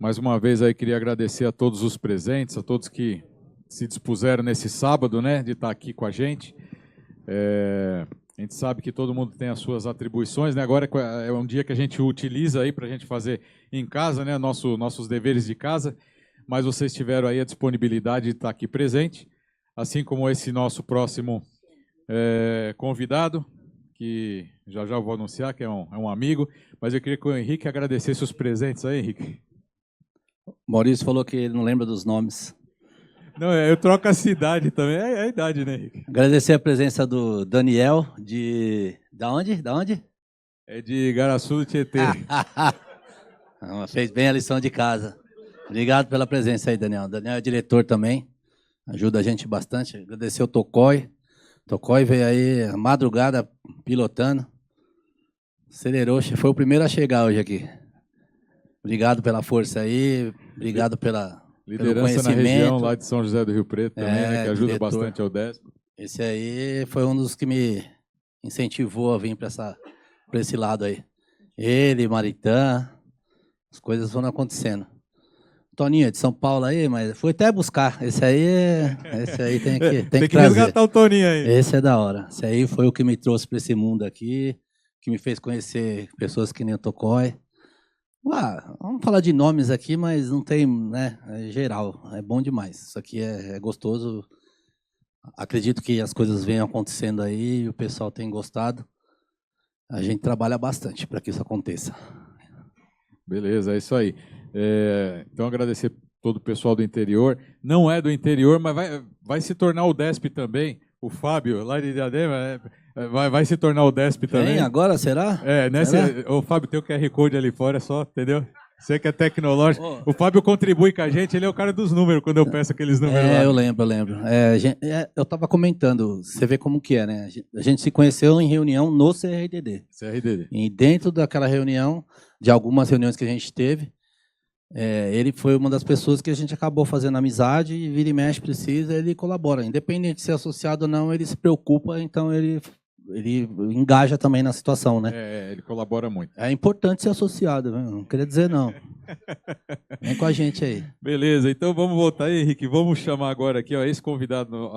Mais uma vez aí queria agradecer a todos os presentes, a todos que se dispuseram nesse sábado, né, de estar aqui com a gente. A gente sabe que todo mundo tem as suas atribuições, né? Agora é um dia que a gente utiliza aí para a gente fazer em casa, né, nossos deveres de casa, mas vocês tiveram aí a disponibilidade de estar aqui presente, assim como esse nosso próximo convidado, que já eu vou anunciar, que é um amigo, mas eu queria que o Henrique agradecesse os presentes aí, Henrique. Maurício falou que ele não lembra dos nomes. Não, eu troco a cidade também, é a idade, né, Henrique? Agradecer a presença do Daniel, Da onde? É de Igaraçu do Tietê. Fez bem a lição de casa. Obrigado pela presença aí, Daniel. Daniel é diretor também, ajuda a gente bastante. Agradecer o Tocói. Tocói veio aí a madrugada pilotando. Acelerou, foi o primeiro a chegar hoje aqui. Obrigado pela força aí, obrigado pelo Liderança na região lá de São José do Rio Preto também, né, que ajuda diretor. bastante ao DESP. Esse aí foi um dos que me incentivou a vir para esse lado aí. Ele, Maritã, as coisas foram acontecendo. Toninho é de São Paulo aí, mas fui até buscar. Esse aí tem que trazer. Resgatar o Toninho aí. Esse é da hora. Esse aí foi o que me trouxe para esse mundo aqui, que me fez conhecer pessoas que nem o Tocói. Vamos falar de nomes aqui, mas não tem, né? É geral, é bom demais. Isso aqui é gostoso. Acredito que as coisas venham acontecendo aí e o pessoal tem gostado. A gente trabalha bastante para que isso aconteça. Beleza, é isso aí. Então, agradecer todo o pessoal do interior. Não é do interior, mas vai se tornar o DESP também. O Fábio, lá de Diadema, vai se tornar o DESP também. Vem agora, será? Né? O Fábio tem o QR Code ali fora só, entendeu? Você que é tecnológico. O Fábio contribui com a gente, ele é o cara dos números, quando eu peço aqueles números lá. Eu lembro. Eu estava comentando, você vê como que é, né? A gente se conheceu em reunião no CRDD. E dentro daquela reunião, de algumas reuniões que a gente teve, ele foi uma das pessoas que a gente acabou fazendo amizade, e vira e mexe precisa, ele colabora. Independente de ser associado ou não, ele se preocupa, então ele engaja também na situação, né? Ele colabora muito. É importante ser associado, né? Não queria dizer não. Vem com a gente aí. Beleza, então vamos voltar aí, Henrique. Vamos chamar agora aqui, ó, esse convidado.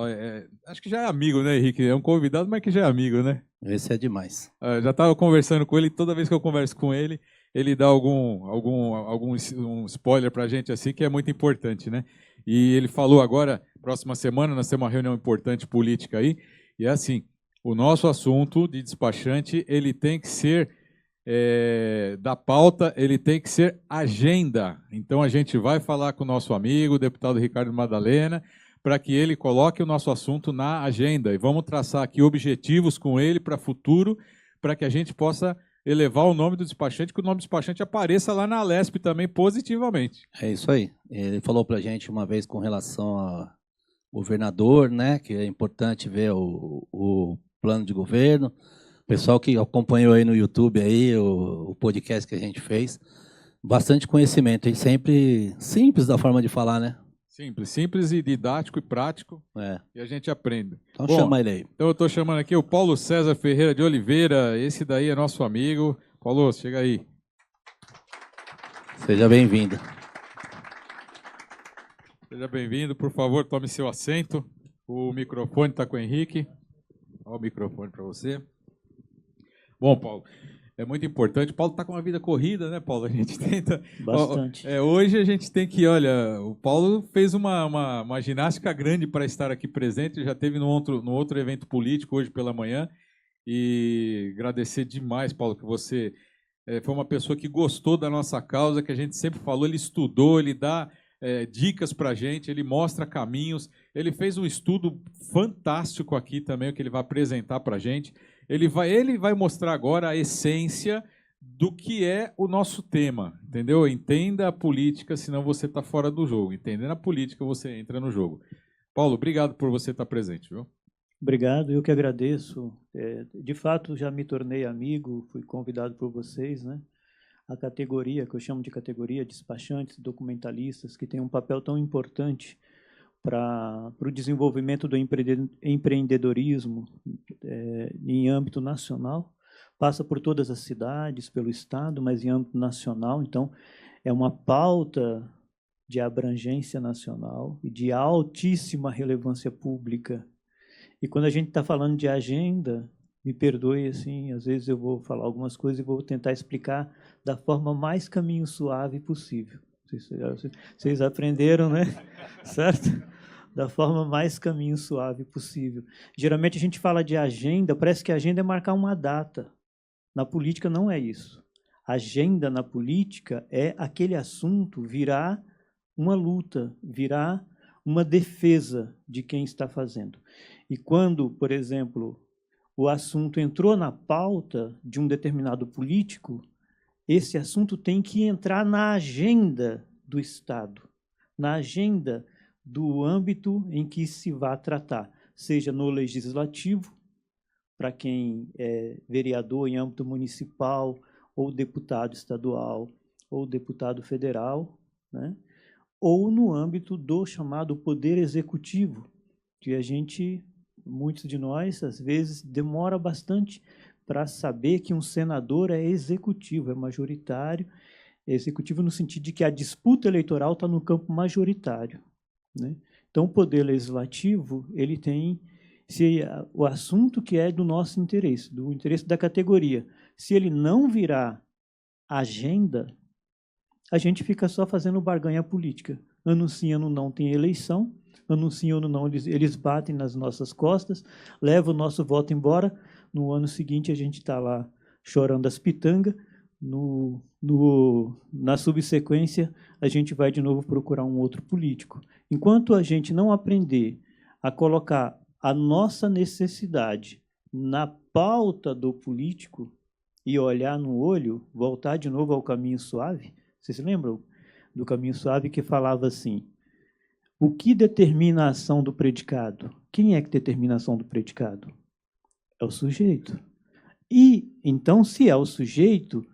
Acho que já é amigo, né, Henrique? É um convidado, mas que já é amigo, né? Esse é demais. Já estava conversando com ele, toda vez que eu converso com ele, ele dá algum spoiler para a gente assim, que é muito importante, né? E ele falou agora, próxima semana, nós temos uma reunião importante política aí, e é assim, o nosso assunto de despachante, ele tem que ser da pauta, ele tem que ser agenda. Então a gente vai falar com o nosso amigo, o deputado Ricardo Madalena, para que ele coloque o nosso assunto na agenda. E vamos traçar aqui objetivos com ele para futuro, para que a gente possa elevar o nome do despachante, que o nome do despachante apareça lá na Alesp também positivamente. É isso aí. Ele falou para a gente uma vez com relação ao governador, né, que é importante ver o plano de governo. O pessoal que acompanhou aí no YouTube aí, o podcast que a gente fez, bastante conhecimento. E sempre simples da forma de falar, né? Simples e didático e prático, e a gente aprende. Então chama ele aí. Então eu estou chamando aqui o Paulo César Ferreira de Oliveira, esse daí é nosso amigo. Paulo, chega aí. Seja bem-vindo. Seja bem-vindo, por favor, tome seu assento. O microfone está com o Henrique. Olha o microfone para você. Bom, Paulo, é muito importante. O Paulo está com uma vida corrida, né, Paulo? A gente tenta... Bastante. Hoje a gente tem que, olha, o Paulo fez uma ginástica grande para estar aqui presente, já teve no outro evento político hoje pela manhã, e agradecer demais, Paulo, que você foi uma pessoa que gostou da nossa causa, que a gente sempre falou, ele estudou, ele dá dicas para a gente, ele mostra caminhos, ele fez um estudo fantástico aqui também, o que ele vai apresentar para a gente. Ele vai mostrar agora a essência do que é o nosso tema, entendeu? Entenda a política, senão você está fora do jogo. Entendendo a política, você entra no jogo. Paulo, obrigado por você estar presente, viu? Obrigado, eu que agradeço. De fato, já me tornei amigo, fui convidado por vocês, né? A categoria, que eu chamo de categoria, despachantes, documentalistas, que tem um papel tão importante para o desenvolvimento do empreendedorismo em âmbito nacional, passa por todas as cidades, pelo Estado, mas em âmbito nacional. Então, É uma pauta de abrangência nacional e de altíssima relevância pública. E quando a gente está falando de agenda, me perdoe, assim, às vezes eu vou falar algumas coisas e vou tentar explicar da forma mais caminho suave possível. Vocês aprenderam, né? Certo? Da forma mais caminho suave possível. Geralmente a gente fala de agenda, parece que a agenda é marcar uma data. Na política não é isso. Agenda na política é aquele assunto virar uma luta, virar uma defesa de quem está fazendo. E quando, por exemplo, o assunto entrou na pauta de um determinado político, esse assunto tem que entrar na agenda do Estado, na agenda do âmbito em que se vai tratar, seja no legislativo, para quem é vereador em âmbito municipal, ou deputado estadual, ou deputado federal, né? Ou no âmbito do chamado poder executivo, que a gente, muitos de nós, às vezes, demora bastante para saber que um senador é executivo, é majoritário, é executivo no sentido de que a disputa eleitoral está no campo majoritário, né? Então, o poder legislativo, ele tem o assunto que é do nosso interesse, do interesse da categoria. Se ele não virar agenda, a gente fica só fazendo barganha política. Anunciando não tem eleição, anunciando não eles batem nas nossas costas, levam o nosso voto embora. No ano seguinte, a gente está lá chorando as pitangas. Na subsequência, a gente vai de novo procurar um outro político. Enquanto a gente não aprender a colocar a nossa necessidade na pauta do político e olhar no olho, voltar de novo ao caminho suave, vocês se lembram do caminho suave que falava assim, o que determina a ação do predicado? Quem é que determina a ação do predicado? É o sujeito. E, então, se é o sujeito,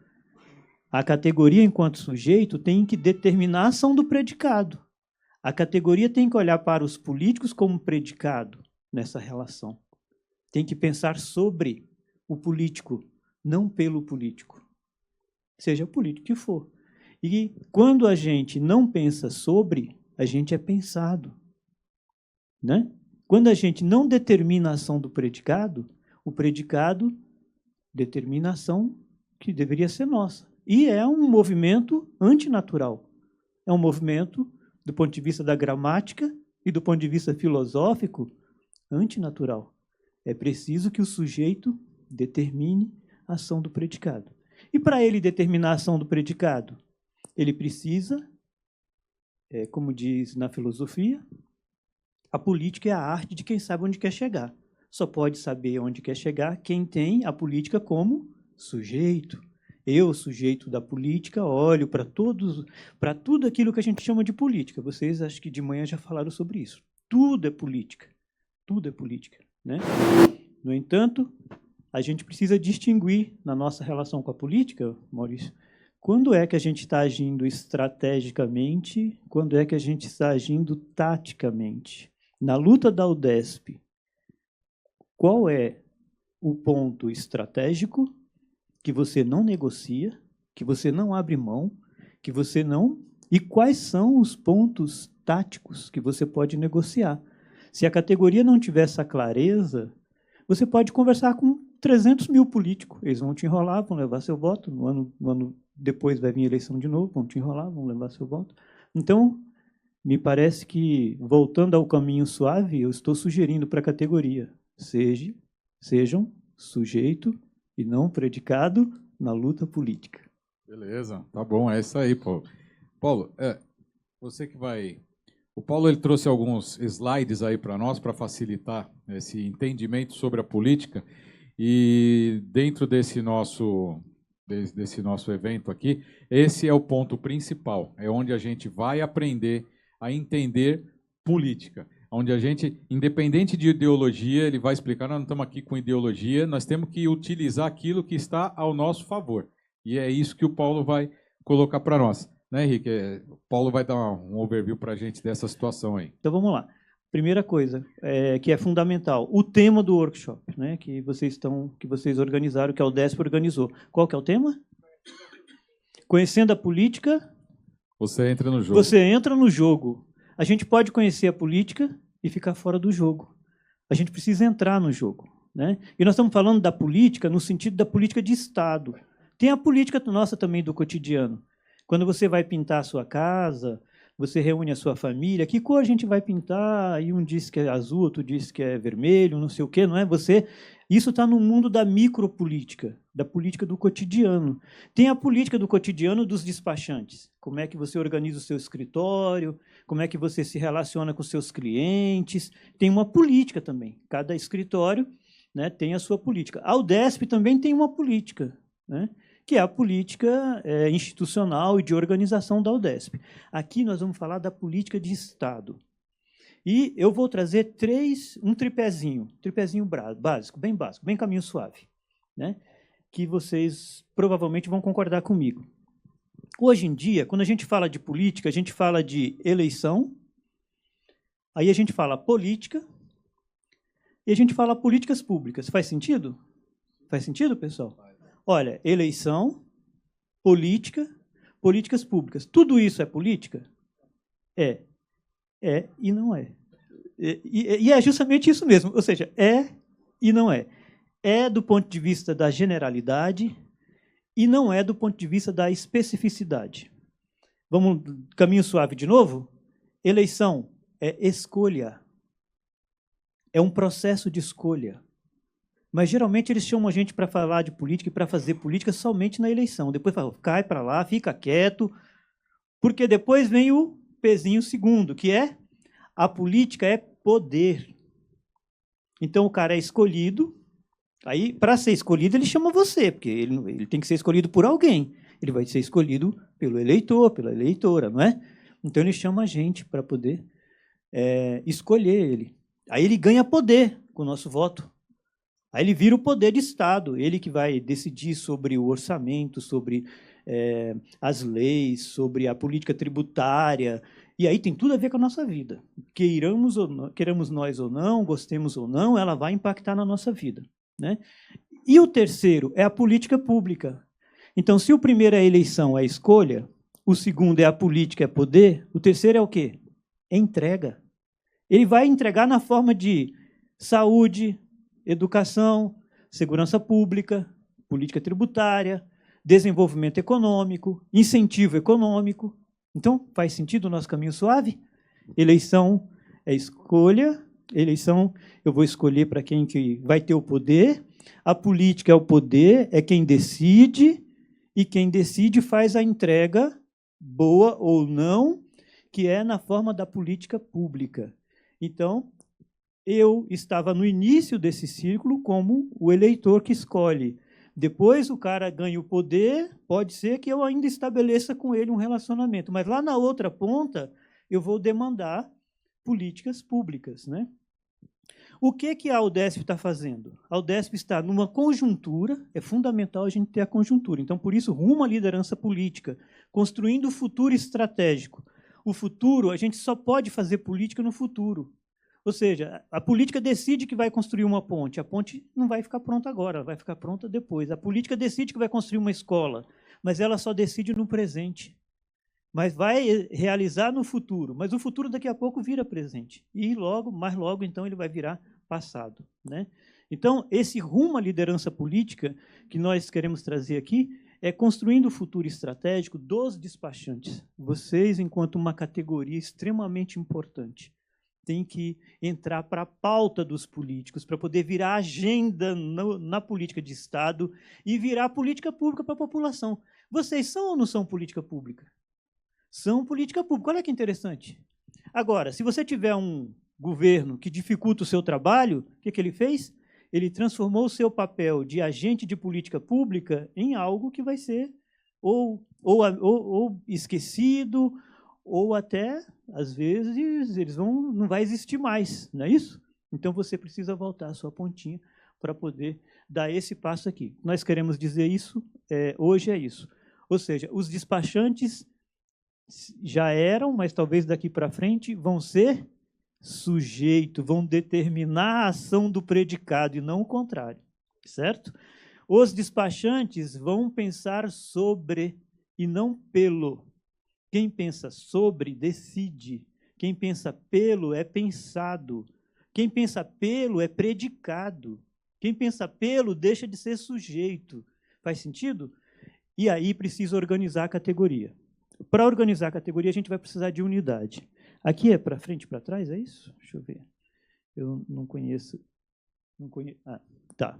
a categoria, enquanto sujeito, tem que determinar a ação do predicado. A categoria tem que olhar para os políticos como predicado nessa relação. Tem que pensar sobre o político, não pelo político. Seja o político que for. E quando a gente não pensa sobre, a gente é pensado, né? Quando a gente não determina a ação do predicado, o predicado determina a ação que deveria ser nossa. E é um movimento antinatural. É um movimento, do ponto de vista da gramática e do ponto de vista filosófico, antinatural. É preciso que o sujeito determine a ação do predicado. E para ele determinar a ação do predicado, ele precisa, como diz na filosofia, a política é a arte de quem sabe onde quer chegar. Só pode saber onde quer chegar quem tem a política como sujeito. Eu, sujeito da política, olho para tudo aquilo que a gente chama de política. Vocês, acho que de manhã já falaram sobre isso. Tudo é política. Tudo é política, né? No entanto, a gente precisa distinguir na nossa relação com a política, Maurício, quando é que a gente está agindo estrategicamente, quando é que a gente está agindo taticamente. Na luta da UDESP, qual é o ponto estratégico que você não negocia, que você não abre mão, que você não... E quais são os pontos táticos que você pode negociar? Se a categoria não tiver essa clareza, você pode conversar com 300 mil políticos. Eles vão te enrolar, vão levar seu voto. No ano depois vai vir a eleição de novo, vão te enrolar, vão levar seu voto. Então, me parece que, voltando ao caminho suave, eu estou sugerindo para a categoria, sejam sujeito e não predicado na luta política. Beleza, tá bom, é isso aí, Paulo. Paulo, você que vai... O Paulo ele trouxe alguns slides aí para nós, para facilitar esse entendimento sobre a política, e dentro desse nosso evento aqui, esse é o ponto principal, é onde a gente vai aprender a entender política, onde a gente, independente de ideologia, ele vai explicar, nós não estamos aqui com ideologia, nós temos que utilizar aquilo que está ao nosso favor, e é isso que o Paulo vai colocar para nós. Né, Henrique? O Paulo vai dar um overview para a gente dessa situação aí. Então, vamos lá. Primeira coisa, que é fundamental, o tema do workshop, né, que vocês organizaram, que a UDESP organizou. Qual que é o tema? Conhecendo a política Você entra no jogo. Você entra no jogo. A gente pode conhecer a política e ficar fora do jogo. A gente precisa entrar no jogo, né? E nós estamos falando da política no sentido da política de Estado. Tem a política nossa também do cotidiano. Quando você vai pintar a sua casa, você reúne a sua família, que cor a gente vai pintar? E um diz que é azul, outro diz que é vermelho, não sei o quê, não é? Isso está no mundo da micropolítica, da política do cotidiano. Tem a política do cotidiano dos despachantes. Como é que você organiza o seu escritório, como é que você se relaciona com os seus clientes. Tem uma política também. Cada escritório, né, tem a sua política. A UDESP também tem uma política, né, que é a política institucional e de organização da UDESP. Aqui nós vamos falar da política de Estado. E eu vou trazer um tripézinho básico, bem caminho suave, né, que vocês provavelmente vão concordar comigo. Hoje em dia, quando a gente fala de política, a gente fala de eleição, aí a gente fala política, e a gente fala políticas públicas. Faz sentido? Faz sentido, pessoal? Olha, eleição, política, políticas públicas. Tudo isso é política? É e não é. E é justamente isso mesmo, ou seja, é e não é. É do ponto de vista da generalidade e não é do ponto de vista da especificidade. Vamos, caminho suave de novo? Eleição é escolha. É um processo de escolha. Mas, geralmente, eles chamam a gente para falar de política e para fazer política somente na eleição. Depois fala, cai para lá, fica quieto, porque depois vem o pezinho segundo, que é a política é poder. Então, o cara é escolhido, aí, para ser escolhido, ele chama você, porque ele tem que ser escolhido por alguém. Ele vai ser escolhido pelo eleitor, pela eleitora, não é? Então, ele chama a gente para poder escolher ele. Aí ele ganha poder com o nosso voto. Aí ele vira o poder de Estado, ele que vai decidir sobre o orçamento, sobre as leis, sobre a política tributária, e aí tem tudo a ver com a nossa vida. Queiramos nós ou não, gostemos ou não, ela vai impactar na nossa vida, né? E o terceiro é a política pública. Então, se o primeiro é a eleição, é a escolha, o segundo é a política, é poder, o terceiro é o quê? É entrega. Ele vai entregar na forma de saúde, educação, segurança pública, política tributária, desenvolvimento econômico, incentivo econômico. Então, faz sentido o nosso caminho suave? Eleição é escolha, eleição eu vou escolher para quem que vai ter o poder, a política é o poder, é quem decide, e quem decide faz a entrega, boa ou não, que é na forma da política pública. Então, eu estava no início desse círculo como o eleitor que escolhe. Depois o cara ganha o poder, pode ser que eu ainda estabeleça com ele um relacionamento, mas lá na outra ponta eu vou demandar políticas públicas, né? O que a UDESP está fazendo? A UDESP está numa conjuntura, é fundamental a gente ter a conjuntura, então por isso rumo à liderança política, construindo o futuro estratégico. O futuro, a gente só pode fazer política no futuro. Ou seja, a política decide que vai construir uma ponte. A ponte não vai ficar pronta agora, ela vai ficar pronta depois. A política decide que vai construir uma escola, mas ela só decide no presente. Mas vai realizar no futuro. Mas o futuro daqui a pouco vira presente. E mais logo, então, ele vai virar passado, né? Então, esse rumo à liderança política que nós queremos trazer aqui é construindo o futuro estratégico dos despachantes. Vocês, enquanto uma categoria extremamente importante, tem que entrar para a pauta dos políticos, para poder virar agenda na política de Estado e virar política pública para a população. Vocês são ou não são política pública? São política pública. Olha que interessante. Agora, se você tiver um governo que dificulta o seu trabalho, o que ele fez? Ele transformou o seu papel de agente de política pública em algo que vai ser ou esquecido, ou até, às vezes, não vai existir mais, não é isso? Então, você precisa voltar a sua pontinha para poder dar esse passo aqui. Nós queremos dizer isso, hoje é isso. Ou seja, os despachantes já eram, mas talvez daqui para frente vão ser sujeito, vão determinar a ação do predicado e não o contrário, certo? Os despachantes vão pensar sobre e não pelo. Quem pensa sobre, decide. Quem pensa pelo é pensado. Quem pensa pelo é predicado. Quem pensa pelo deixa de ser sujeito. Faz sentido? E aí precisa organizar a categoria. Para organizar a categoria, a gente vai precisar de unidade. Aqui é para frente e para trás, é isso? Deixa eu ver. Eu não conheço. Ah, tá.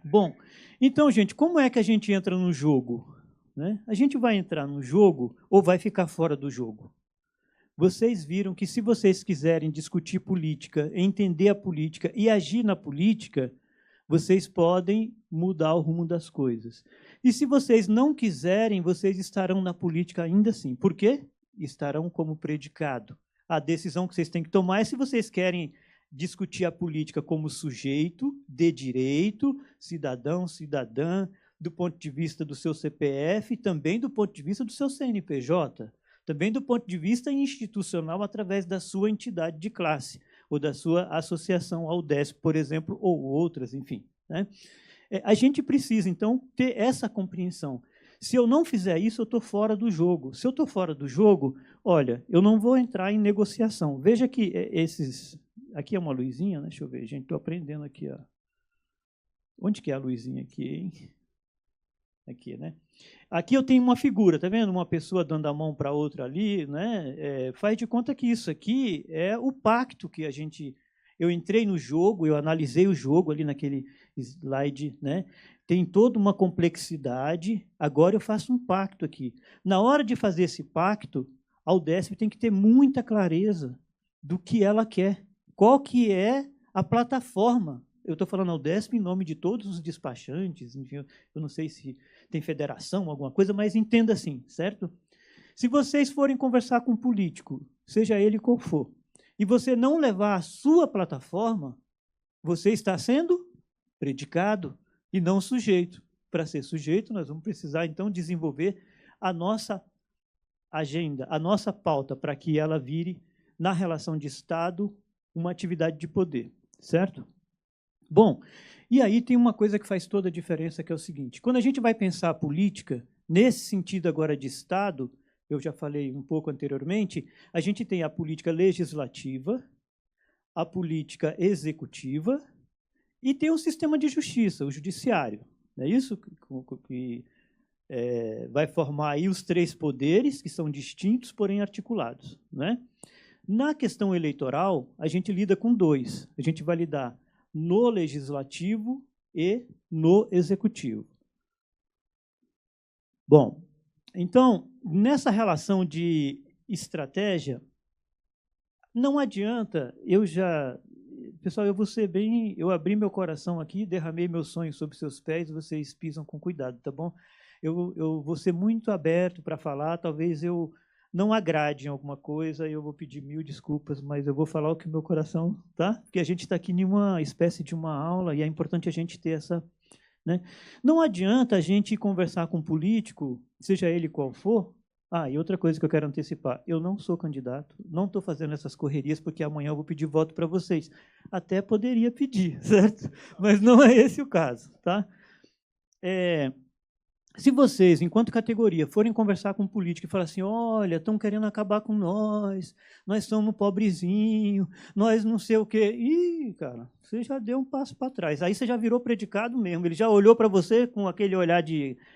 Bom, então, gente, como é que a gente entra no jogo? Né? A gente vai entrar no jogo ou vai ficar fora do jogo? Vocês viram que, se vocês quiserem discutir política, entender a política e agir na política, vocês podem mudar o rumo das coisas. E se vocês não quiserem, vocês estarão na política ainda assim. Por quê? Estarão como predicado. A decisão que vocês têm que tomar é se vocês querem discutir a política como sujeito de direito, cidadão, cidadã, do ponto de vista do seu CPF, também do ponto de vista do seu CNPJ, também do ponto de vista institucional, através da sua entidade de classe, ou da sua associação ao DESP, por exemplo, ou outras, enfim. Né? A gente precisa, então, ter essa compreensão. Se eu não fizer isso, eu estou fora do jogo. Se eu estou fora do jogo, olha, eu não vou entrar em negociação. Veja que esses... Aqui é uma luzinha, né? Deixa eu ver, gente, estou aprendendo aqui. Ó. Onde que é a luzinha aqui, hein? Aqui, né? Aqui eu tenho uma figura, tá vendo? Uma pessoa dando a mão para outra ali, né? Faz de conta que isso aqui é o pacto que a gente... Eu entrei no jogo, eu analisei o jogo ali naquele slide, né? Tem toda uma complexidade, agora eu faço um pacto aqui. Na hora de fazer esse pacto, a UDESP tem que ter muita clareza do que ela quer. Qual que é a plataforma? Eu estou falando ao DESP em nome de todos os despachantes, enfim, eu não sei se tem federação, alguma coisa, mas entenda assim, certo? Se vocês forem conversar com um político, seja ele qual for, e você não levar a sua plataforma, você está sendo predicado e não sujeito. Para ser sujeito, nós vamos precisar, então, desenvolver a nossa agenda, a nossa pauta, para que ela vire, na relação de Estado, uma atividade de poder, certo? Bom, e aí tem uma coisa que faz toda a diferença, que é o seguinte: quando a gente vai pensar a política, nesse sentido agora de Estado, eu já falei um pouco anteriormente, a gente tem a política legislativa, a política executiva e tem o sistema de justiça, o judiciário. Não é isso que vai formar aí os três poderes, que são distintos, porém articulados. Né? Na questão eleitoral, a gente lida com dois. A gente vai lidar no legislativo e no executivo. Bom, então, nessa relação de estratégia, não adianta, pessoal, eu vou ser bem, eu abri meu coração aqui, derramei meus sonhos sobre seus pés, vocês pisam com cuidado, tá bom? Eu vou ser muito aberto para falar, talvez eu não agrade em alguma coisa, eu vou pedir 1000 desculpas, mas eu vou falar o que o meu coração, tá? Porque a gente está aqui em uma espécie de uma aula e é importante a gente ter essa... Né? Não adianta a gente conversar com um político, seja ele qual for. E outra coisa que eu quero antecipar, eu não sou candidato, não estou fazendo essas correrias, porque amanhã eu vou pedir voto para vocês. Até poderia pedir, certo? Mas não é esse o caso, tá? Se vocês, enquanto categoria, forem conversar com um político e falar assim, olha, estão querendo acabar com nós somos pobrezinho, nós não sei o quê. Ih, cara, você já deu um passo para trás. Aí você já virou predicado mesmo. Ele já olhou para você com aquele olhar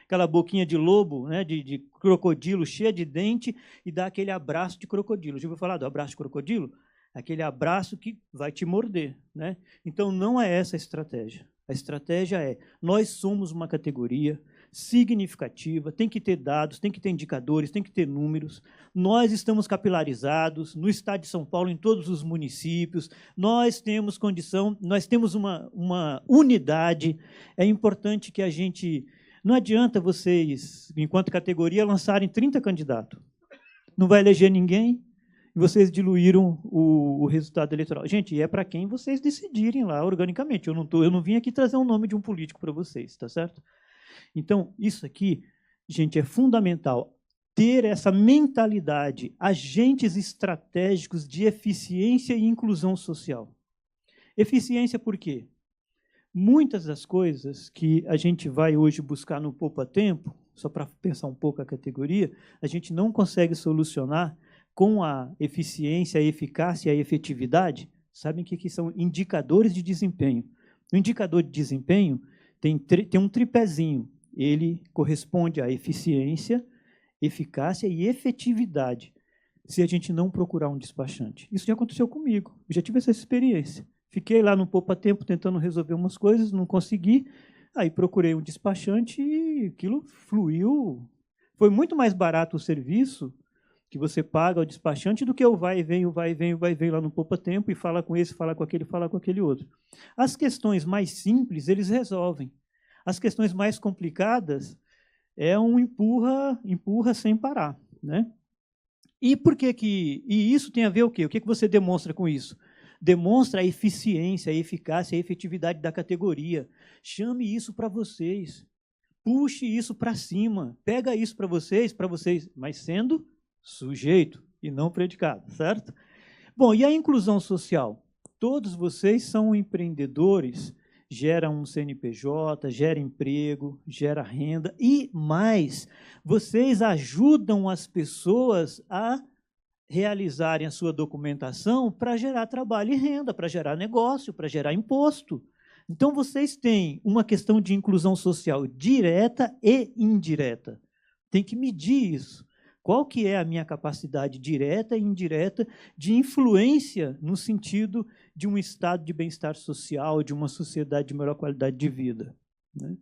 aquela boquinha de lobo, né, de crocodilo cheia de dente, e dá aquele abraço de crocodilo. Já ouviu falar do abraço de crocodilo? Aquele abraço que vai te morder. Né? Então, não é essa a estratégia. A estratégia é, nós somos uma categoria significativa, tem que ter dados, tem que ter indicadores, tem que ter números. Nós estamos capilarizados no estado de São Paulo, em todos os municípios, nós temos condição, nós temos uma unidade. É importante que a gente... Não adianta vocês, enquanto categoria, lançarem 30 candidatos. Não vai eleger ninguém e vocês diluíram o resultado eleitoral. Gente, é para quem vocês decidirem lá organicamente. Eu não vim aqui trazer um nome de um político para vocês, tá certo? Então, isso aqui, gente, é fundamental. Ter essa mentalidade, agentes estratégicos de eficiência e inclusão social. Eficiência por quê? Muitas das coisas que a gente vai hoje buscar no Poupa Tempo só para pensar um pouco a categoria, a gente não consegue solucionar com a eficiência, a eficácia e a efetividade. Sabem o que são indicadores de desempenho? O indicador de desempenho tem um tripézinho. Ele corresponde à eficiência, eficácia e efetividade, se a gente não procurar um despachante. Isso já aconteceu comigo, eu já tive essa experiência. Fiquei lá no poupa-tempo tentando resolver umas coisas, não consegui, aí procurei um despachante e aquilo fluiu. Foi muito mais barato o serviço que você paga ao despachante do que o vai e vem lá no poupa-tempo e fala com esse, fala com aquele outro. As questões mais simples, eles resolvem. As questões mais complicadas é um empurra sem parar, né? E por que e isso tem a ver o quê? O que você demonstra com isso? Demonstra a eficiência, a eficácia, a efetividade da categoria. Chame isso para vocês. Puxe isso para cima. Pega isso para vocês, mas sendo sujeito e não predicado, certo? Bom, e a inclusão social? Todos vocês são empreendedores, gera um CNPJ, gera emprego, gera renda e mais, vocês ajudam as pessoas a realizarem a sua documentação para gerar trabalho e renda, para gerar negócio, para gerar imposto. Então, vocês têm uma questão de inclusão social direta e indireta. Tem que medir isso. Qual que é a minha capacidade direta e indireta de influência no sentido de um estado de bem-estar social, de uma sociedade de melhor qualidade de vida, né?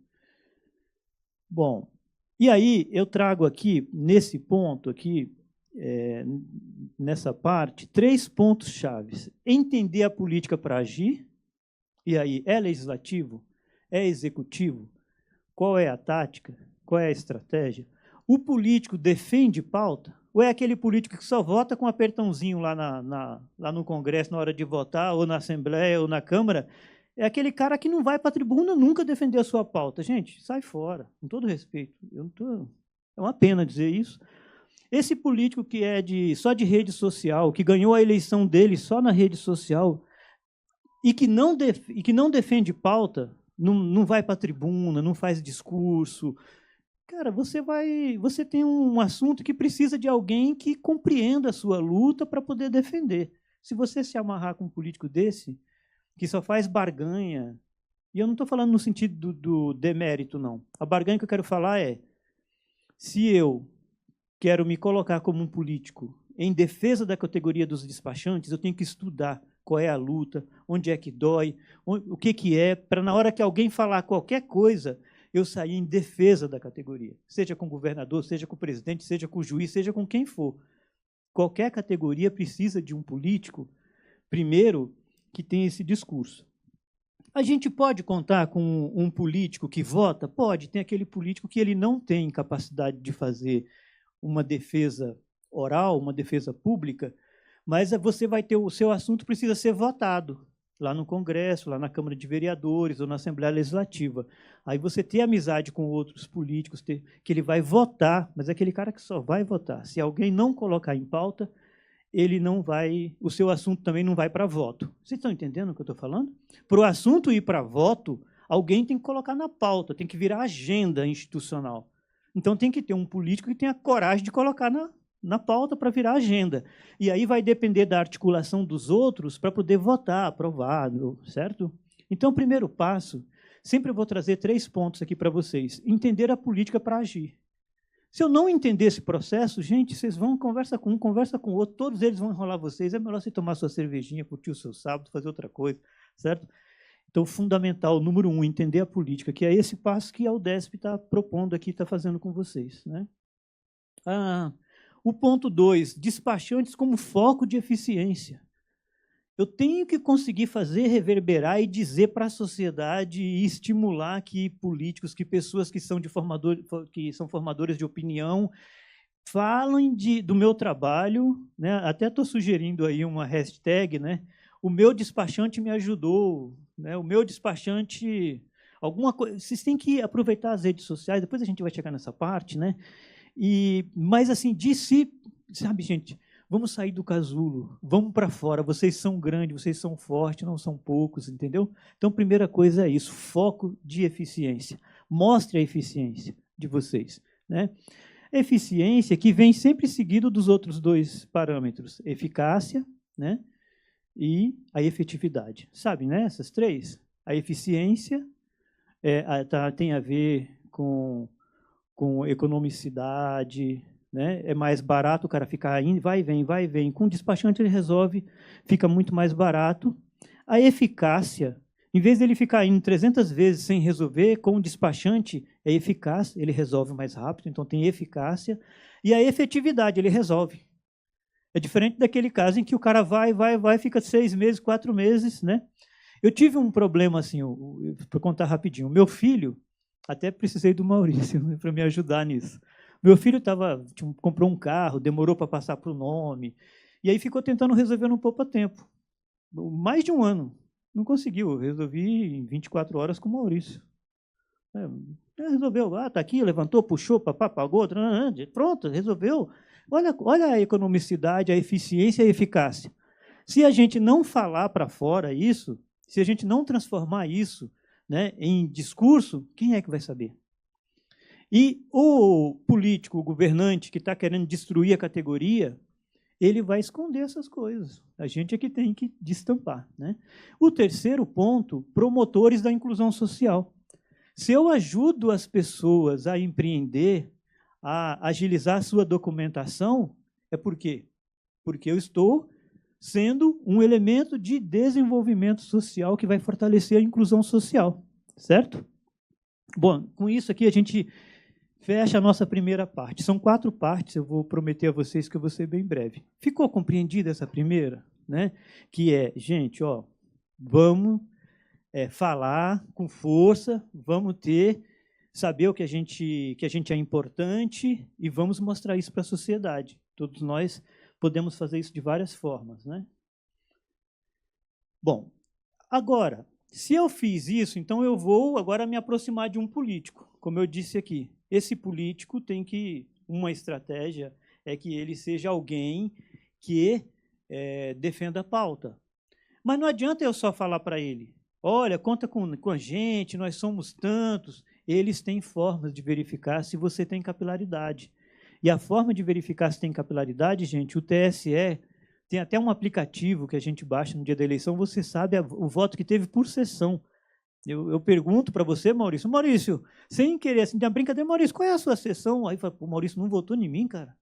Bom, e aí eu trago aqui, nesse ponto aqui, nessa parte, 3 pontos chaves. Entender a política para agir, e aí é legislativo, é executivo, qual é a tática, qual é a estratégia? O político defende pauta? Ou é aquele político que só vota com um apertãozinho lá no Congresso na hora de votar, ou na Assembleia, ou na Câmara? É aquele cara que não vai para a tribuna nunca defender a sua pauta. Gente, sai fora, com todo respeito. É uma pena dizer isso. Esse político que é só de rede social, que ganhou a eleição dele só na rede social, e que não defende pauta, não vai para a tribuna, não faz discurso. Cara, você tem um assunto que precisa de alguém que compreenda a sua luta para poder defender. Se você se amarrar com um político desse, que só faz barganha, e eu não estou falando no sentido do demérito, não. A barganha que eu quero falar é, se eu quero me colocar como um político em defesa da categoria dos despachantes, eu tenho que estudar qual é a luta, onde é que dói, o que é, para na hora que alguém falar qualquer coisa, eu sair em defesa da categoria, seja com o governador, seja com o presidente, seja com o juiz, seja com quem for. Qualquer categoria precisa de um político, primeiro, que tenha esse discurso. A gente pode contar com um político que vota? Pode. Tem aquele político que ele não tem capacidade de fazer uma defesa oral, uma defesa pública, mas você vai ter, o seu assunto precisa ser votado lá no Congresso, lá na Câmara de Vereadores ou na Assembleia Legislativa. Aí você tem amizade com outros políticos, que ele vai votar, mas é aquele cara que só vai votar. Se alguém não colocar em pauta, ele não vai, o seu assunto também não vai para voto. Vocês estão entendendo o que eu estou falando? Para o assunto ir para voto, alguém tem que colocar na pauta, tem que virar agenda institucional. Então tem que ter um político que tenha coragem de colocar na pauta para virar agenda. E aí vai depender da articulação dos outros para poder votar, aprovar, certo? Então, o primeiro passo, sempre eu vou trazer 3 pontos aqui para vocês. Entender a política para agir. Se eu não entender esse processo, gente, vocês vão, conversa com um, conversa com o outro, todos eles vão enrolar vocês, é melhor você tomar sua cervejinha, curtir o seu sábado, fazer outra coisa, certo? Então, fundamental, número 1, entender a política, que é esse passo que a UDESP está propondo aqui, está fazendo com vocês, né? O ponto 2, despachantes como foco de eficiência. Eu tenho que conseguir fazer reverberar e dizer para a sociedade e estimular que políticos, que pessoas que são formadores de opinião, falem do meu trabalho, né? Até estou sugerindo aí uma hashtag, né? O meu despachante me ajudou, né? O meu despachante, alguma coisa. Vocês têm que aproveitar as redes sociais, depois a gente vai chegar nessa parte, né? Mas, assim, sabe, gente, vamos sair do casulo, vamos para fora, vocês são grandes, vocês são fortes, não são poucos, entendeu? Então, primeira coisa é isso, foco de eficiência. Mostre a eficiência de vocês. né? Eficiência, que vem sempre seguido dos outros dois parâmetros, eficácia, né? E a efetividade. Sabe, né? Essas três. A eficiência tem a ver com economicidade, né? É mais barato o cara ficar indo, vai e vem. Com o despachante ele resolve, fica muito mais barato. A eficácia, em vez dele ficar indo 300 vezes sem resolver, com o despachante é eficaz, ele resolve mais rápido, então tem eficácia. E a efetividade, ele resolve. É diferente daquele caso em que o cara vai, fica 6 meses, 4 meses, né? Eu tive um problema, assim, para contar rapidinho. O meu filho, até precisei do Maurício para me ajudar nisso. Meu filho comprou um carro, demorou para passar para o nome, e aí ficou tentando resolver no poupa-tempo. Mais de um ano. Não conseguiu. Eu resolvi em 24 horas com o Maurício. Resolveu. Está aqui, levantou, puxou, pagou, pronto, resolveu. Olha a economicidade, a eficiência e a eficácia. Se a gente não falar para fora isso, se a gente não transformar isso, né, em discurso, quem é que vai saber? E o político, o governante que está querendo destruir a categoria, ele vai esconder essas coisas. A gente é que tem que destampar, né? O terceiro ponto, promotores da inclusão social. Se eu ajudo as pessoas a empreender, a agilizar a sua documentação, é por quê? Porque eu estou sendo um elemento de desenvolvimento social que vai fortalecer a inclusão social, certo? Bom, com isso aqui a gente fecha a nossa primeira parte. São 4 partes, eu vou prometer a vocês que eu vou ser bem breve. Ficou compreendida essa primeira? Né? Que é, gente, vamos falar com força, vamos saber o que a gente é importante e vamos mostrar isso para a sociedade. Todos nós podemos fazer isso de várias formas, né? Bom, agora, se eu fiz isso, então eu vou agora me aproximar de um político. Como eu disse aqui, esse político tem uma estratégia é que ele seja alguém que defenda a pauta. Mas não adianta eu só falar para ele, olha, conta com a gente, nós somos tantos. Eles têm formas de verificar se você tem capilaridade. E a forma de verificar se tem capilaridade, gente, o TSE tem até um aplicativo que a gente baixa no dia da eleição, você sabe o voto que teve por sessão. Eu pergunto para você, Maurício, sem querer, assim, tem uma brincadeira, Maurício, qual é a sua sessão? Aí fala, o Maurício não votou em mim, cara.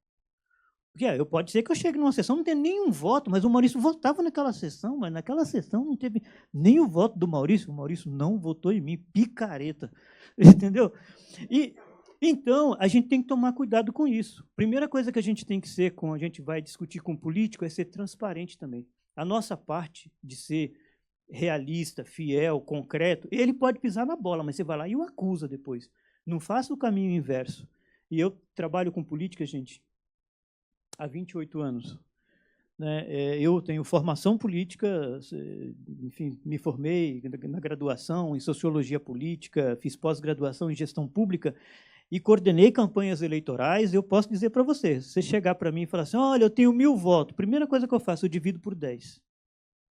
Porque pode ser que eu chegue numa sessão, não tenha nenhum voto, mas o Maurício votava naquela sessão, mas naquela sessão não teve nem o voto do Maurício. O Maurício não votou em mim, picareta. Entendeu? Então, a gente tem que tomar cuidado com isso. Primeira coisa que a gente tem que ser, quando a gente vai discutir com o político, é ser transparente também. A nossa parte de ser realista, fiel, concreto, ele pode pisar na bola, mas você vai lá e o acusa depois. Não faça o caminho inverso. E eu trabalho com política, gente, há 28 anos. Né? Eu tenho formação política, enfim, me formei na graduação em Sociologia Política, fiz pós-graduação em Gestão Pública e coordenei campanhas eleitorais. Eu posso dizer para você, se você chegar para mim e falar assim, olha, eu tenho 1000 votos, primeira coisa que eu faço, eu divido por 10.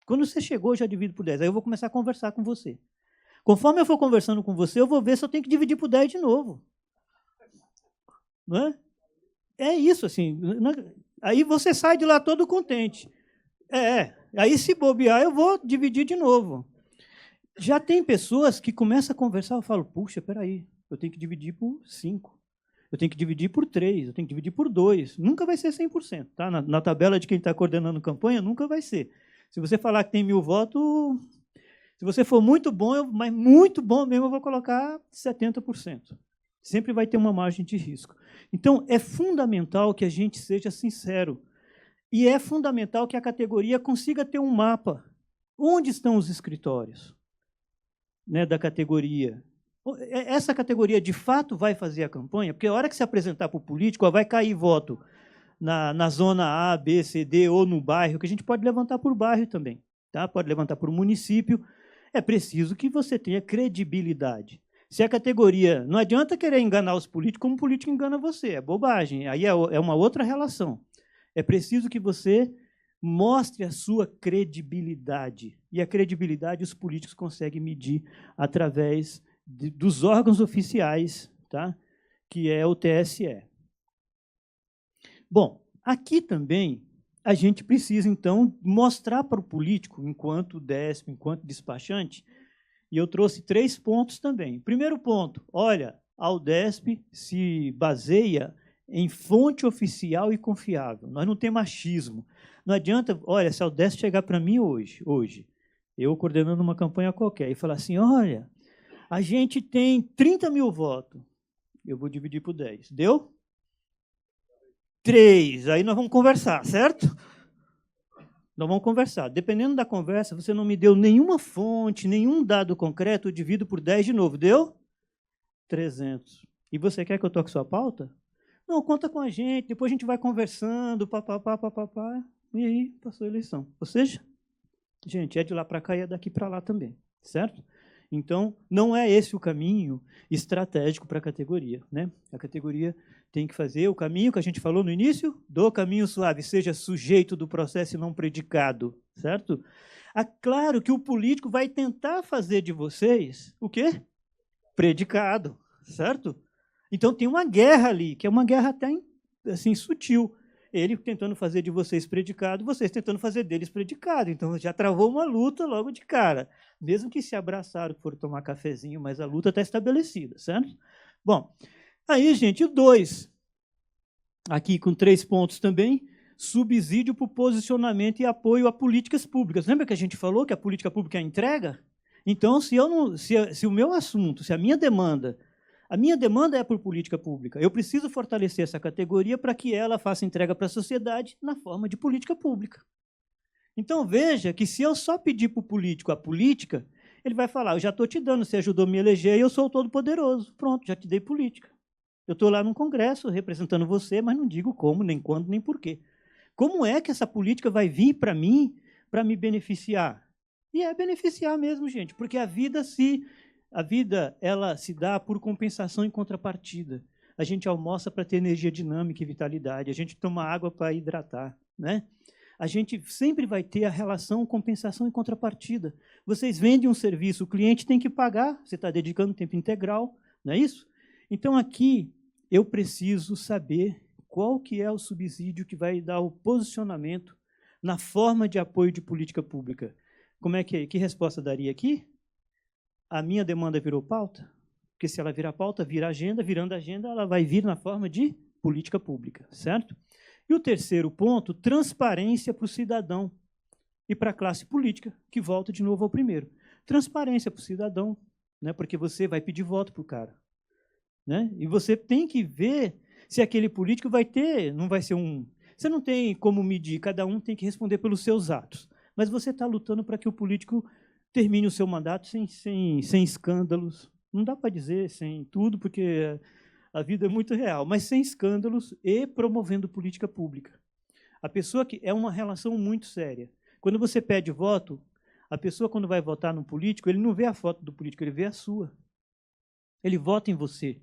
Quando você chegou, eu já divido por 10. Aí eu vou começar a conversar com você. Conforme eu for conversando com você, eu vou ver se eu tenho que dividir por 10 de novo. Não é? É isso, assim. Aí você sai de lá todo contente. Aí, se bobear, eu vou dividir de novo. Já tem pessoas que começam a conversar, eu falo, puxa, peraí, eu tenho que dividir por 5. Eu tenho que dividir por 3, eu tenho que dividir por 2. Nunca vai ser 100%. Tá? Na tabela de quem está coordenando campanha, nunca vai ser. Se você falar que tem 1000 votos, se você for muito bom, mas muito bom mesmo, eu vou colocar 70%. Sempre vai ter uma margem de risco. Então, é fundamental que a gente seja sincero. E é fundamental que a categoria consiga ter um mapa. Onde estão os escritórios, né, da categoria? Essa categoria, de fato, vai fazer a campanha? Porque a hora que se apresentar para o político, vai cair voto na zona A, B, C, D, ou no bairro, que a gente pode levantar por bairro também. Tá? Pode levantar por município. É preciso que você tenha credibilidade. Se a categoria... Não adianta querer enganar os políticos como o político engana você. É bobagem. Aí é uma outra relação. É preciso que você mostre a sua credibilidade. E a credibilidade os políticos conseguem medir através dos órgãos oficiais, tá? que é o TSE. Bom, aqui também a gente precisa, então, mostrar para o político, enquanto DESP, enquanto despachante, e eu trouxe 3 pontos também. Primeiro ponto, olha, a UDESP se baseia em fonte oficial e confiável. Nós não temos machismo. Não adianta, olha, se a UDESP chegar para mim hoje, eu coordenando uma campanha qualquer, e falar assim, olha, a gente tem 30 mil votos, eu vou dividir por 10. Deu? 3. Aí nós vamos conversar, certo? Nós vamos conversar. Dependendo da conversa, você não me deu nenhuma fonte, nenhum dado concreto, eu divido por 10 de novo. Deu? 300. E você quer que eu toque sua pauta? Não, conta com a gente, depois a gente vai conversando, papapá, e aí passou a eleição. Ou seja, gente, é de lá para cá e é daqui para lá também, certo? Então, não é esse o caminho estratégico para a categoria, né? A categoria tem que fazer o caminho que a gente falou no início, do caminho suave, seja sujeito do processo e não predicado, certo? É claro que o político vai tentar fazer de vocês o quê? Predicado, certo? Então tem uma guerra ali, que é uma guerra até assim, sutil. Ele tentando fazer de vocês predicado, vocês tentando fazer deles predicado. Então já travou uma luta logo de cara. Mesmo que se abraçaram, foram tomar cafezinho, mas a luta está estabelecida, certo? Bom, aí, gente, o 2. Aqui com 3 pontos também. Subsídio para o posicionamento e apoio a políticas públicas. Lembra que a gente falou que a política pública é a entrega? Então, se o meu assunto, se a minha demanda é por política pública, eu preciso fortalecer essa categoria para que ela faça entrega para a sociedade na forma de política pública. Então, veja que se eu só pedir para o político a política, ele vai falar, eu já estou te dando, você ajudou a me eleger, e eu sou o todo-poderoso. Pronto, já te dei política. Eu estou lá no Congresso representando você, mas não digo como, nem quando, nem porquê. Como é que essa política vai vir para mim para me beneficiar? E é beneficiar mesmo, gente, porque a vida ela se dá por compensação e contrapartida. A gente almoça para ter energia dinâmica e vitalidade, a gente toma água para hidratar, né? A gente sempre vai ter a relação compensação e contrapartida. Vocês vendem um serviço, o cliente tem que pagar, você está dedicando tempo integral, não é isso? Então, aqui, eu preciso saber qual que é o subsídio que vai dar o posicionamento na forma de apoio de política pública. Como é que resposta daria aqui? A minha demanda virou pauta? Porque se ela virar pauta, vira agenda, virando agenda, ela vai vir na forma de política pública, certo? E o terceiro ponto, transparência para o cidadão e para a classe política, que volta de novo ao primeiro. Transparência para o cidadão, né, porque você vai pedir voto para o cara. Né? E você tem que ver se aquele político vai ter, não vai ser um... Você não tem como medir, cada um tem que responder pelos seus atos. Mas você está lutando para que o político termine o seu mandato sem escândalos. Não dá para dizer sem tudo, porque a vida é muito real, mas sem escândalos e promovendo política pública. A pessoa que é uma relação muito séria. Quando você pede voto, a pessoa, quando vai votar no político, ele não vê a foto do político, ele vê a sua. Ele vota em você.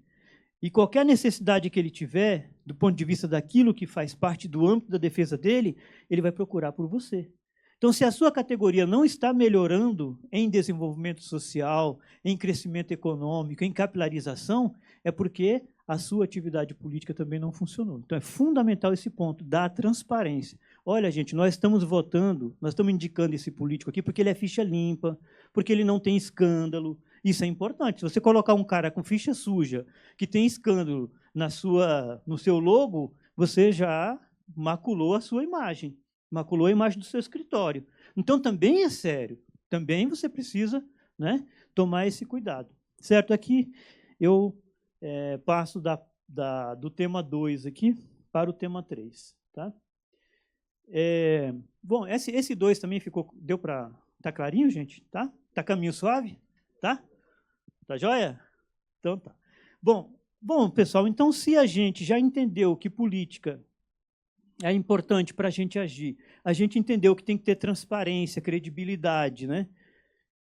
E qualquer necessidade que ele tiver, do ponto de vista daquilo que faz parte do âmbito da defesa dele, ele vai procurar por você. Então, se a sua categoria não está melhorando em desenvolvimento social, em crescimento econômico, em capilarização, é porque a sua atividade política também não funcionou. Então, é fundamental esse ponto, da transparência. Olha, gente, nós estamos votando, nós estamos indicando esse político aqui porque ele é ficha limpa, porque ele não tem escândalo. Isso é importante. Se você colocar um cara com ficha suja, que tem escândalo no seu logo, você já maculou a sua imagem. Maculou a imagem do seu escritório. Então, também é sério. Também você precisa, né, tomar esse cuidado. Certo? Aqui eu passo do tema 2 aqui para o tema 3. Tá? Bom, esse 2 também deu para... Está clarinho, gente? Tá? Tá caminho suave? Tá? Tá joia? Então tá. Bom, pessoal, então se a gente já entendeu que política é importante para a gente agir, a gente entendeu que tem que ter transparência, credibilidade, né?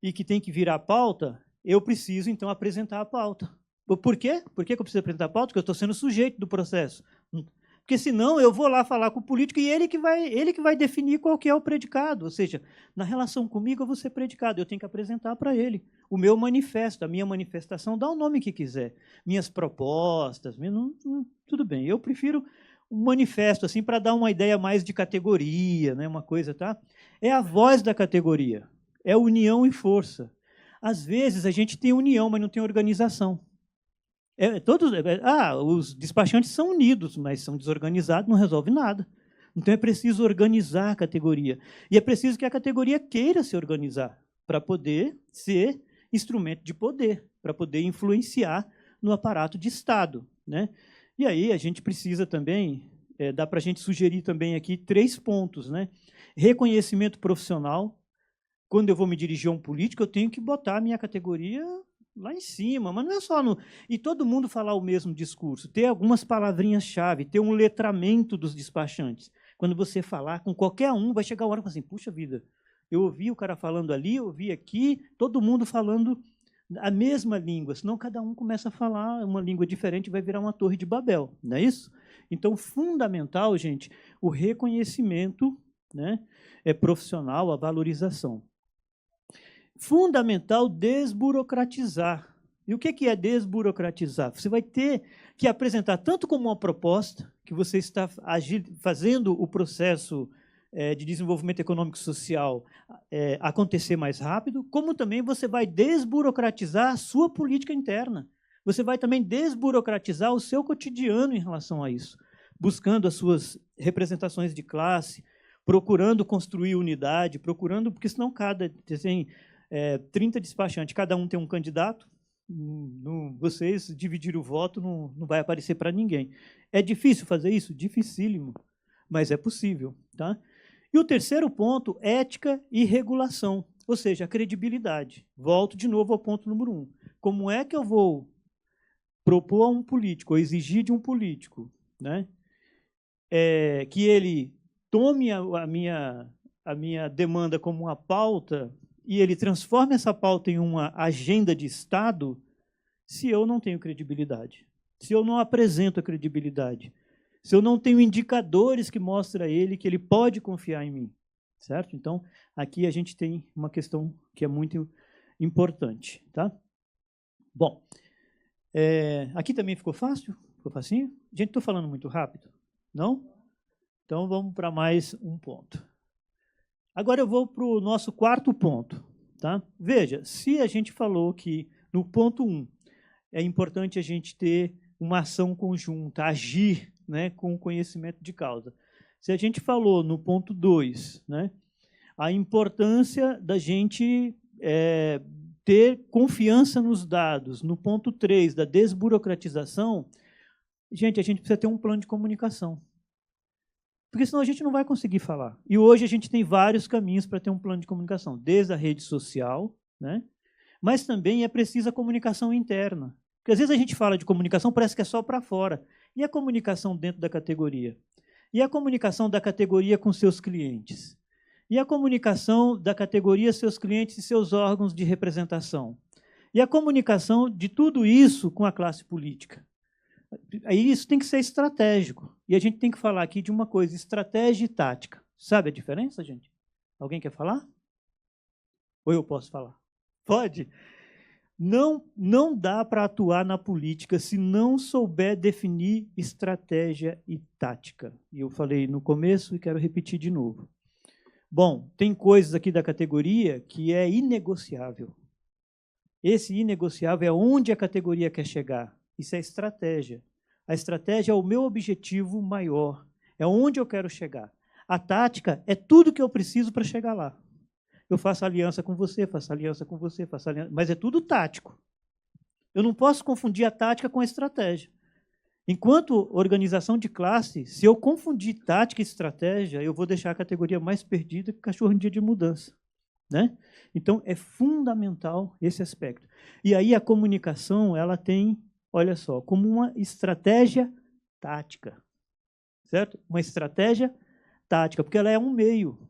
E que tem que virar pauta, eu preciso, então, apresentar a pauta. Por quê? Por que eu preciso apresentar a pauta? Porque eu estou sendo sujeito do processo. Porque Porque senão eu vou lá falar com o político e ele que vai definir qual que é o predicado. Ou seja, na relação comigo eu vou ser predicado, eu tenho que apresentar para ele o meu manifesto, a minha manifestação, dá o nome que quiser, minhas propostas, tudo bem. Eu prefiro um manifesto assim para dar uma ideia mais de categoria, né, uma coisa, tá? É a voz da categoria, é união e força. Às vezes a gente tem união, mas não tem organização. Os despachantes são unidos, mas são desorganizados, não resolve nada. Então é preciso organizar a categoria. E é preciso que a categoria queira se organizar para poder ser instrumento de poder, para poder influenciar no aparato de Estado, né? E aí a gente precisa também, dá para a gente sugerir também aqui 3 pontos, né? Reconhecimento profissional. Quando eu vou me dirigir a um político, eu tenho que botar a minha categoria lá em cima, mas não é só e todo mundo falar o mesmo discurso, ter algumas palavrinhas-chave, ter um letramento dos despachantes. Quando você falar com qualquer um, vai chegar a hora e falar assim, puxa vida, eu ouvi o cara falando ali, eu ouvi aqui, todo mundo falando a mesma língua, senão cada um começa a falar uma língua diferente e vai virar uma torre de Babel, não é isso? Então, fundamental, gente, o reconhecimento, né, profissional, a valorização. Fundamental desburocratizar. E o que é desburocratizar? Você vai ter que apresentar tanto como uma proposta, que você está fazendo o processo de desenvolvimento econômico e social acontecer mais rápido, como também você vai desburocratizar a sua política interna. Você vai também desburocratizar o seu cotidiano em relação a isso, buscando as suas representações de classe, procurando construir unidade, porque senão tem 30 despachantes, cada um tem um candidato, vocês dividir o voto não vai aparecer para ninguém. É difícil fazer isso? Dificílimo, mas é possível, tá? E o terceiro ponto, ética e regulação, ou seja, a credibilidade. Volto de novo ao ponto número 1. Como é que eu vou propor a um político, ou exigir de um político, né, que ele tome a minha demanda como uma pauta e ele transforme essa pauta em uma agenda de Estado, se eu não tenho credibilidade, se eu não apresento a credibilidade, se eu não tenho indicadores que mostram a ele que ele pode confiar em mim, certo? Então, aqui a gente tem uma questão que é muito importante, tá? Bom, aqui também ficou fácil? Ficou facinho? Gente, estou falando muito rápido? Não? Então, vamos para mais um ponto. Agora eu vou para o nosso 4º ponto. Tá? Veja, se a gente falou que no ponto 1 é importante a gente ter uma ação conjunta, agir, né, com conhecimento de causa. Se a gente falou no ponto 2, né, a importância da gente ter confiança nos dados, no ponto 3, da desburocratização, gente, a gente precisa ter um plano de comunicação. Porque senão a gente não vai conseguir falar. E hoje a gente tem vários caminhos para ter um plano de comunicação, desde a rede social, né? Mas também é preciso a comunicação interna. Porque às vezes a gente fala de comunicação, parece que é só para fora. E a comunicação dentro da categoria? E a comunicação da categoria com seus clientes? E a comunicação da categoria, seus clientes e seus órgãos de representação? E a comunicação de tudo isso com a classe política? Aí isso tem que ser estratégico. E a gente tem que falar aqui de uma coisa, estratégia e tática. Sabe a diferença, gente? Alguém quer falar? Ou eu posso falar? Pode? Não dá para atuar na política se não souber definir estratégia e tática. E eu falei no começo e quero repetir de novo. Bom, tem coisas aqui da categoria que é inegociável. Esse inegociável é onde a categoria quer chegar. Isso é estratégia. A estratégia é o meu objetivo maior. É onde eu quero chegar. A tática é tudo que eu preciso para chegar lá. Eu faço aliança com você, faço aliança com você, faço aliança... Mas é tudo tático. Eu não posso confundir a tática com a estratégia. Enquanto organização de classe, se eu confundir tática e estratégia, eu vou deixar a categoria mais perdida que cachorro em dia de mudança, né? Então, é fundamental esse aspecto. E aí a comunicação, ela tem... Olha só, como uma estratégia tática, certo? Uma estratégia tática, porque ela é um meio.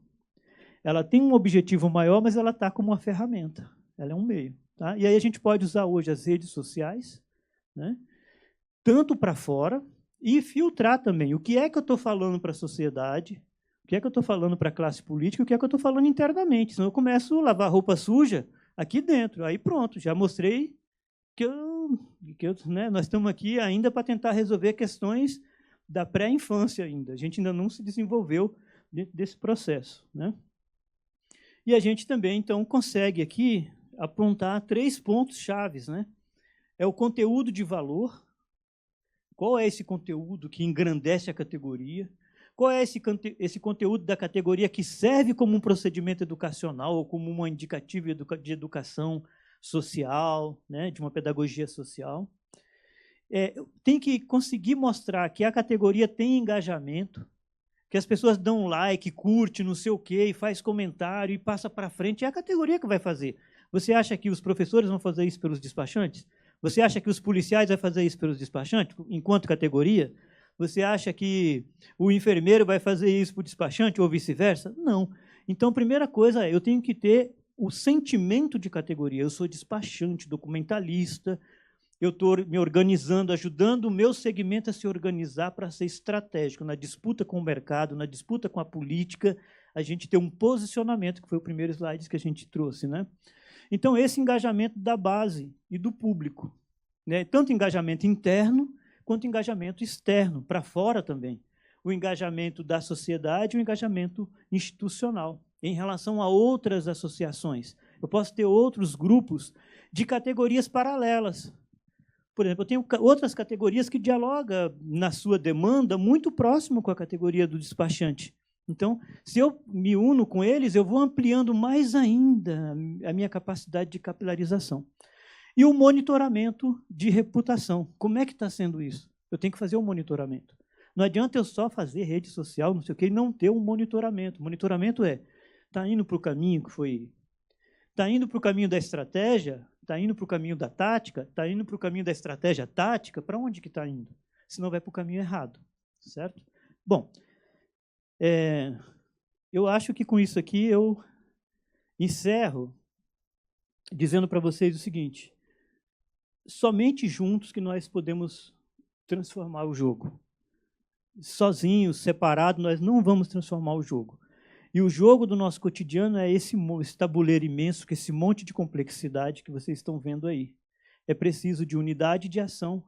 Ela tem um objetivo maior, mas ela está como uma ferramenta. Ela é um meio. Tá? E aí a gente pode usar hoje as redes sociais, né? Tanto para fora, e filtrar também o que é que eu estou falando para a sociedade, o que é que eu estou falando para a classe política, o que é que eu estou falando internamente. Senão eu começo a lavar roupa suja aqui dentro. Aí pronto, já mostrei que nós estamos aqui ainda para tentar resolver questões da pré-infância ainda. A gente ainda não se desenvolveu dentro desse processo, né? E a gente também, então, consegue aqui apontar 3 pontos chaves, né? É o conteúdo de valor. Qual é esse conteúdo que engrandece a categoria? Qual é esse conteúdo da categoria que serve como um procedimento educacional ou como uma indicativa de educação social, né, de uma pedagogia social? Tem que conseguir mostrar que a categoria tem engajamento, que as pessoas dão like, curte, não sei o quê, e faz comentário e passa para frente. É a categoria que vai fazer. Você acha que os professores vão fazer isso pelos despachantes? Você acha que os policiais vão fazer isso pelos despachantes, enquanto categoria? Você acha que o enfermeiro vai fazer isso para o despachante ou vice-versa? Não. Então, a primeira coisa é, eu tenho que ter o sentimento de categoria. Eu sou despachante, documentalista, eu estou me organizando, ajudando o meu segmento a se organizar para ser estratégico. Na disputa com o mercado, na disputa com a política, a gente tem um posicionamento, que foi o primeiro slide que a gente trouxe, né? Então, esse engajamento da base e do público, né? Tanto engajamento interno quanto engajamento externo, para fora também. O engajamento da sociedade e o engajamento institucional, em relação a outras associações. Eu posso ter outros grupos de categorias paralelas. Por exemplo, eu tenho outras categorias que dialogam, na sua demanda, muito próximo com a categoria do despachante. Então, se eu me uno com eles, eu vou ampliando mais ainda a minha capacidade de capilarização. E o monitoramento de reputação. Como é que está sendo isso? Eu tenho que fazer um monitoramento. Não adianta eu só fazer rede social, não sei o quê, e não ter um monitoramento. O monitoramento está indo para o caminho que foi... Está indo para o caminho da estratégia, está indo para o caminho da tática, está indo para o caminho da estratégia tática, para onde que está indo? Senão vai para o caminho errado, certo? Bom, eu acho que com isso aqui eu encerro dizendo para vocês o seguinte: somente juntos que nós podemos transformar o jogo. Sozinhos, separados, nós não vamos transformar o jogo. E o jogo do nosso cotidiano é esse tabuleiro imenso, que esse monte de complexidade que vocês estão vendo aí. É preciso de unidade de ação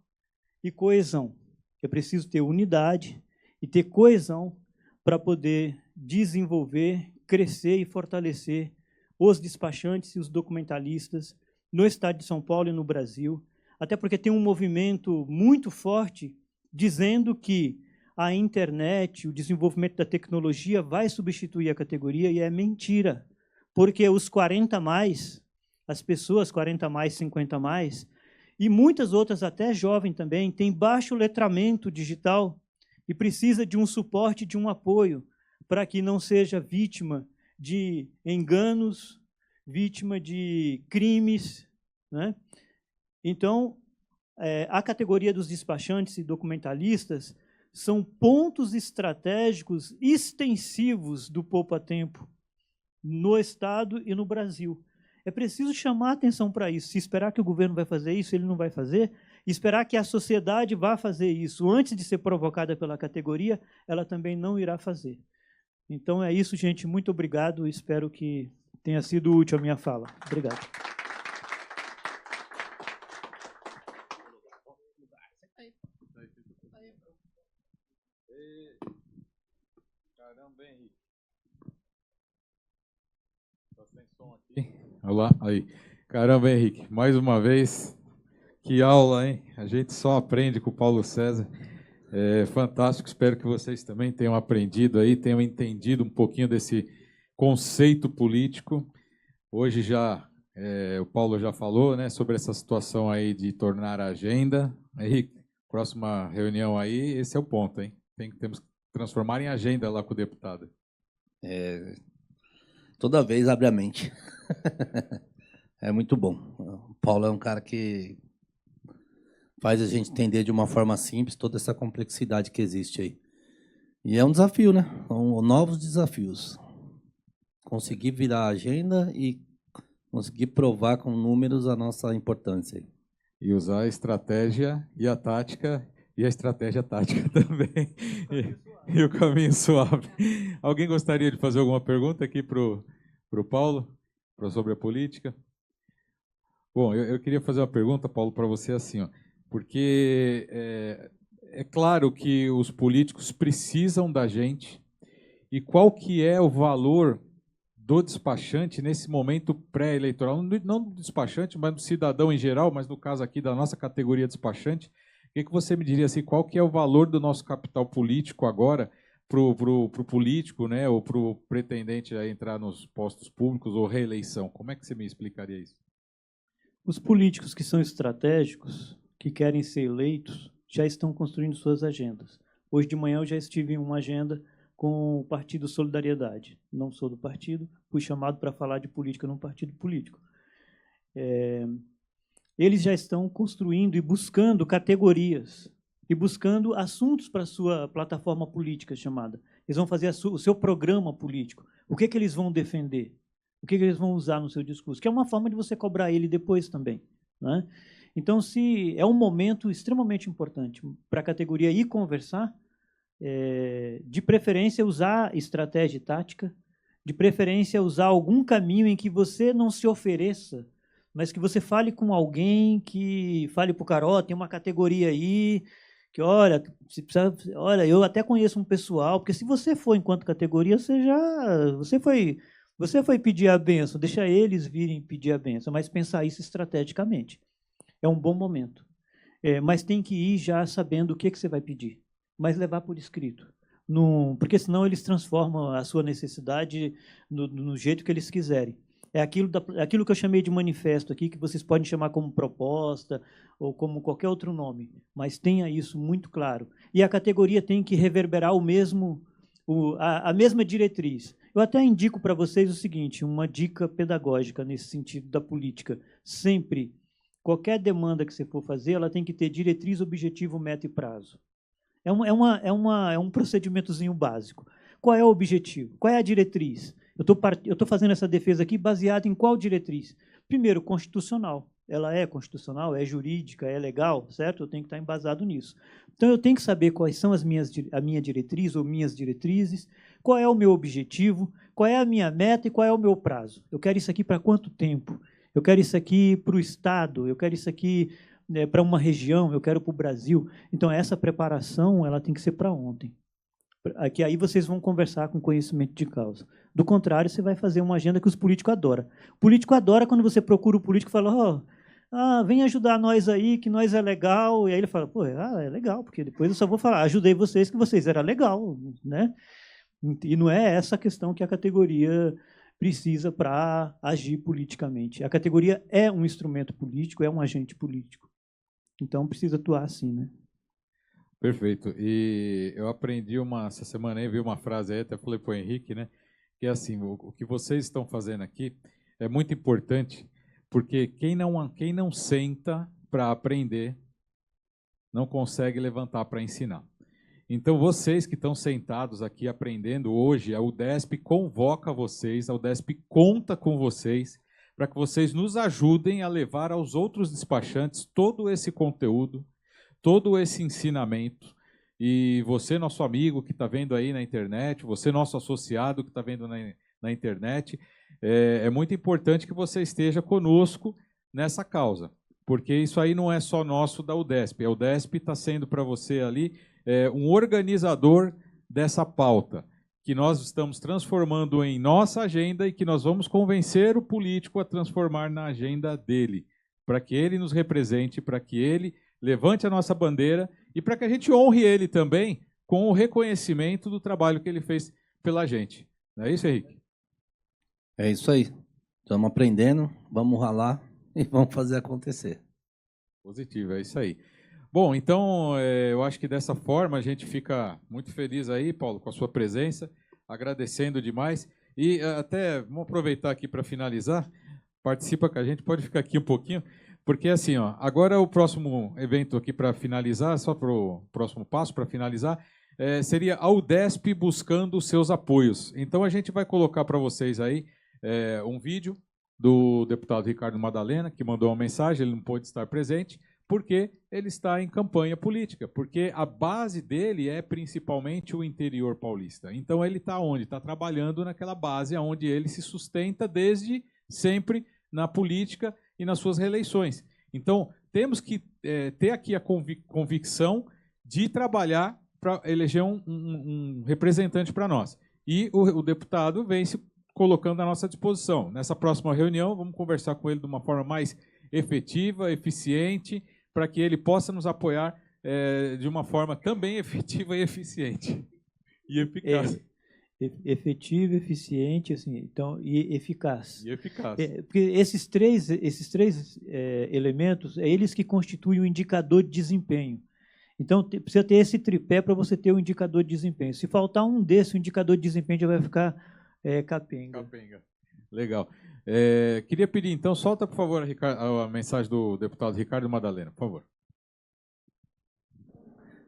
e coesão. É preciso ter unidade e ter coesão para poder desenvolver, crescer e fortalecer os despachantes e os documentalistas no estado de São Paulo e no Brasil, até porque tem um movimento muito forte dizendo que a internet, o desenvolvimento da tecnologia vai substituir a categoria, e é mentira, porque os 40+, as pessoas 40+, 50+, e muitas outras, até jovens também, têm baixo letramento digital e precisa de um suporte, de um apoio, para que não seja vítima de enganos, vítima de crimes, né? Então, a categoria dos despachantes e documentalistas são pontos estratégicos extensivos do poupa-tempo no Estado e no Brasil. É preciso chamar a atenção para isso. Se esperar que o governo vai fazer isso, ele não vai fazer. Esperar que a sociedade vá fazer isso antes de ser provocada pela categoria, ela também não irá fazer. Então é isso, gente. Muito obrigado. Espero que tenha sido útil a minha fala. Obrigado. Caramba, Henrique. Tá sem som aqui. Olá, aí. Caramba, Henrique, mais uma vez, que aula, hein? A gente só aprende com o Paulo César. É fantástico, espero que vocês também tenham aprendido aí, tenham entendido um pouquinho desse conceito político. Hoje já, o Paulo já falou, né, sobre essa situação aí de tornar a agenda. Henrique, próxima reunião aí, esse é o ponto, hein? Temos que transformar em agenda lá com o deputado. Toda vez abre a mente. É muito bom. O Paulo é um cara que faz a gente entender de uma forma simples toda essa complexidade que existe aí. E é um desafio, né? São novos desafios. Conseguir virar a agenda e conseguir provar com números a nossa importância. E usar a estratégia e a tática E a estratégia tática também. E o caminho suave. Alguém gostaria de fazer alguma pergunta aqui para o Paulo sobre a política? Bom, eu queria fazer uma pergunta, Paulo, para você assim, ó, porque é claro que os políticos precisam da gente, e qual que é o valor do despachante nesse momento pré-eleitoral, não do despachante, mas do cidadão em geral, mas no caso aqui da nossa categoria despachante. O que você me diria assim, qual que é o valor do nosso capital político agora para o político, né, ou para o pretendente a entrar nos postos públicos ou reeleição? Como é que você me explicaria isso? Os políticos que são estratégicos, que querem ser eleitos, já estão construindo suas agendas. Hoje de manhã eu já estive em uma agenda com o Partido Solidariedade. Não sou do partido, fui chamado para falar de política num partido político. Eles já estão construindo e buscando categorias e buscando assuntos para a sua plataforma política chamada. Eles vão fazer o seu programa político. O que eles vão defender? O que eles vão usar no seu discurso? Que é uma forma de você cobrar ele depois também, né? Então, se é um momento extremamente importante para a categoria ir conversar, de preferência usar estratégia e tática, de preferência usar algum caminho em que você não se ofereça, mas que você fale com alguém, que fale para o Carol, tem uma categoria aí, que olha, se precisa, olha, eu até conheço um pessoal, porque se você for enquanto categoria, você foi pedir a benção, deixa eles virem pedir a benção, mas pensar isso estrategicamente. É um bom momento. Mas tem que ir já sabendo o que você vai pedir, mas levar por escrito. Porque senão eles transformam a sua necessidade no jeito que eles quiserem. É aquilo que eu chamei de manifesto aqui, que vocês podem chamar como proposta ou como qualquer outro nome, mas tenha isso muito claro. E a categoria tem que reverberar a mesma diretriz. Eu até indico para vocês o seguinte, uma dica pedagógica nesse sentido da política. Sempre, qualquer demanda que você for fazer, ela tem que ter diretriz, objetivo, meta e prazo. É um procedimentozinho básico. Qual é o objetivo? Qual é a diretriz? Eu estou fazendo essa defesa aqui baseada em qual diretriz? Primeiro, constitucional. Ela é constitucional, é jurídica, é legal, certo? Eu tenho que estar embasado nisso. Então, eu tenho que saber quais são a minha diretriz ou minhas diretrizes, qual é o meu objetivo, qual é a minha meta e qual é o meu prazo. Eu quero isso aqui para quanto tempo? Eu quero isso aqui para o Estado, eu quero isso aqui para uma região, eu quero para o Brasil. Então, essa preparação ela tem que ser para ontem. Que aí vocês vão conversar com conhecimento de causa. Do contrário, você vai fazer uma agenda que os políticos adoram. O político adora quando você procura o político e fala, vem ajudar nós aí, que nós é legal. E aí ele fala, é legal, porque depois eu só vou falar, ajudei vocês, que vocês eram legal, né? E não é essa a questão que a categoria precisa para agir politicamente. A categoria é um instrumento político, é um agente político. Então, precisa atuar assim, né? Perfeito. E eu aprendi essa semana aí, vi uma frase aí, até falei para o Henrique, né? Que é assim, o que vocês estão fazendo aqui é muito importante, porque quem não senta para aprender, não consegue levantar para ensinar. Então, vocês que estão sentados aqui aprendendo hoje, a UDESP convoca vocês, a UDESP conta com vocês, para que vocês nos ajudem a levar aos outros despachantes todo esse conteúdo, todo esse ensinamento. E você, nosso amigo que está vendo aí na internet, você, nosso associado que está vendo na internet, é muito importante que você esteja conosco nessa causa, porque isso aí não é só nosso da UDESP. A UDESP está sendo para você ali um organizador dessa pauta, que nós estamos transformando em nossa agenda e que nós vamos convencer o político a transformar na agenda dele, para que ele nos represente, para que ele levante a nossa bandeira e para que a gente honre ele também com o reconhecimento do trabalho que ele fez pela gente. Não é isso, Henrique? É isso aí. Estamos aprendendo, vamos ralar e vamos fazer acontecer. Positivo, é isso aí. Bom, então, eu acho que dessa forma a gente fica muito feliz aí, Paulo, com a sua presença, agradecendo demais. E até, vamos aproveitar aqui para finalizar, participa com a gente, pode ficar aqui um pouquinho, porque assim, agora o próximo evento aqui para finalizar, só para o próximo passo, para finalizar, seria a UDESP buscando os seus apoios. Então a gente vai colocar para vocês aí um vídeo do deputado Ricardo Madalena, que mandou uma mensagem, ele não pôde estar presente, porque ele está em campanha política, porque a base dele é principalmente o interior paulista. Então ele está onde? Está trabalhando naquela base onde ele se sustenta desde sempre na política e nas suas reeleições. Então temos que ter aqui a convicção de trabalhar para eleger um representante para nós. E o deputado vem se colocando à nossa disposição. Nessa próxima reunião, vamos conversar com ele de uma forma mais efetiva, eficiente, para que ele possa nos apoiar de uma forma também efetiva e eficiente. E eficaz. Efetivo, eficiente, assim, então, e eficaz. E eficaz. Porque esses três elementos, é eles que constituem o indicador de desempenho. Então, precisa ter esse tripé para você ter o indicador de desempenho. Se faltar um desses, o indicador de desempenho já vai ficar capenga. Capenga. Legal. Queria pedir, então, solta, por favor, a mensagem do deputado Ricardo Madalena, por favor.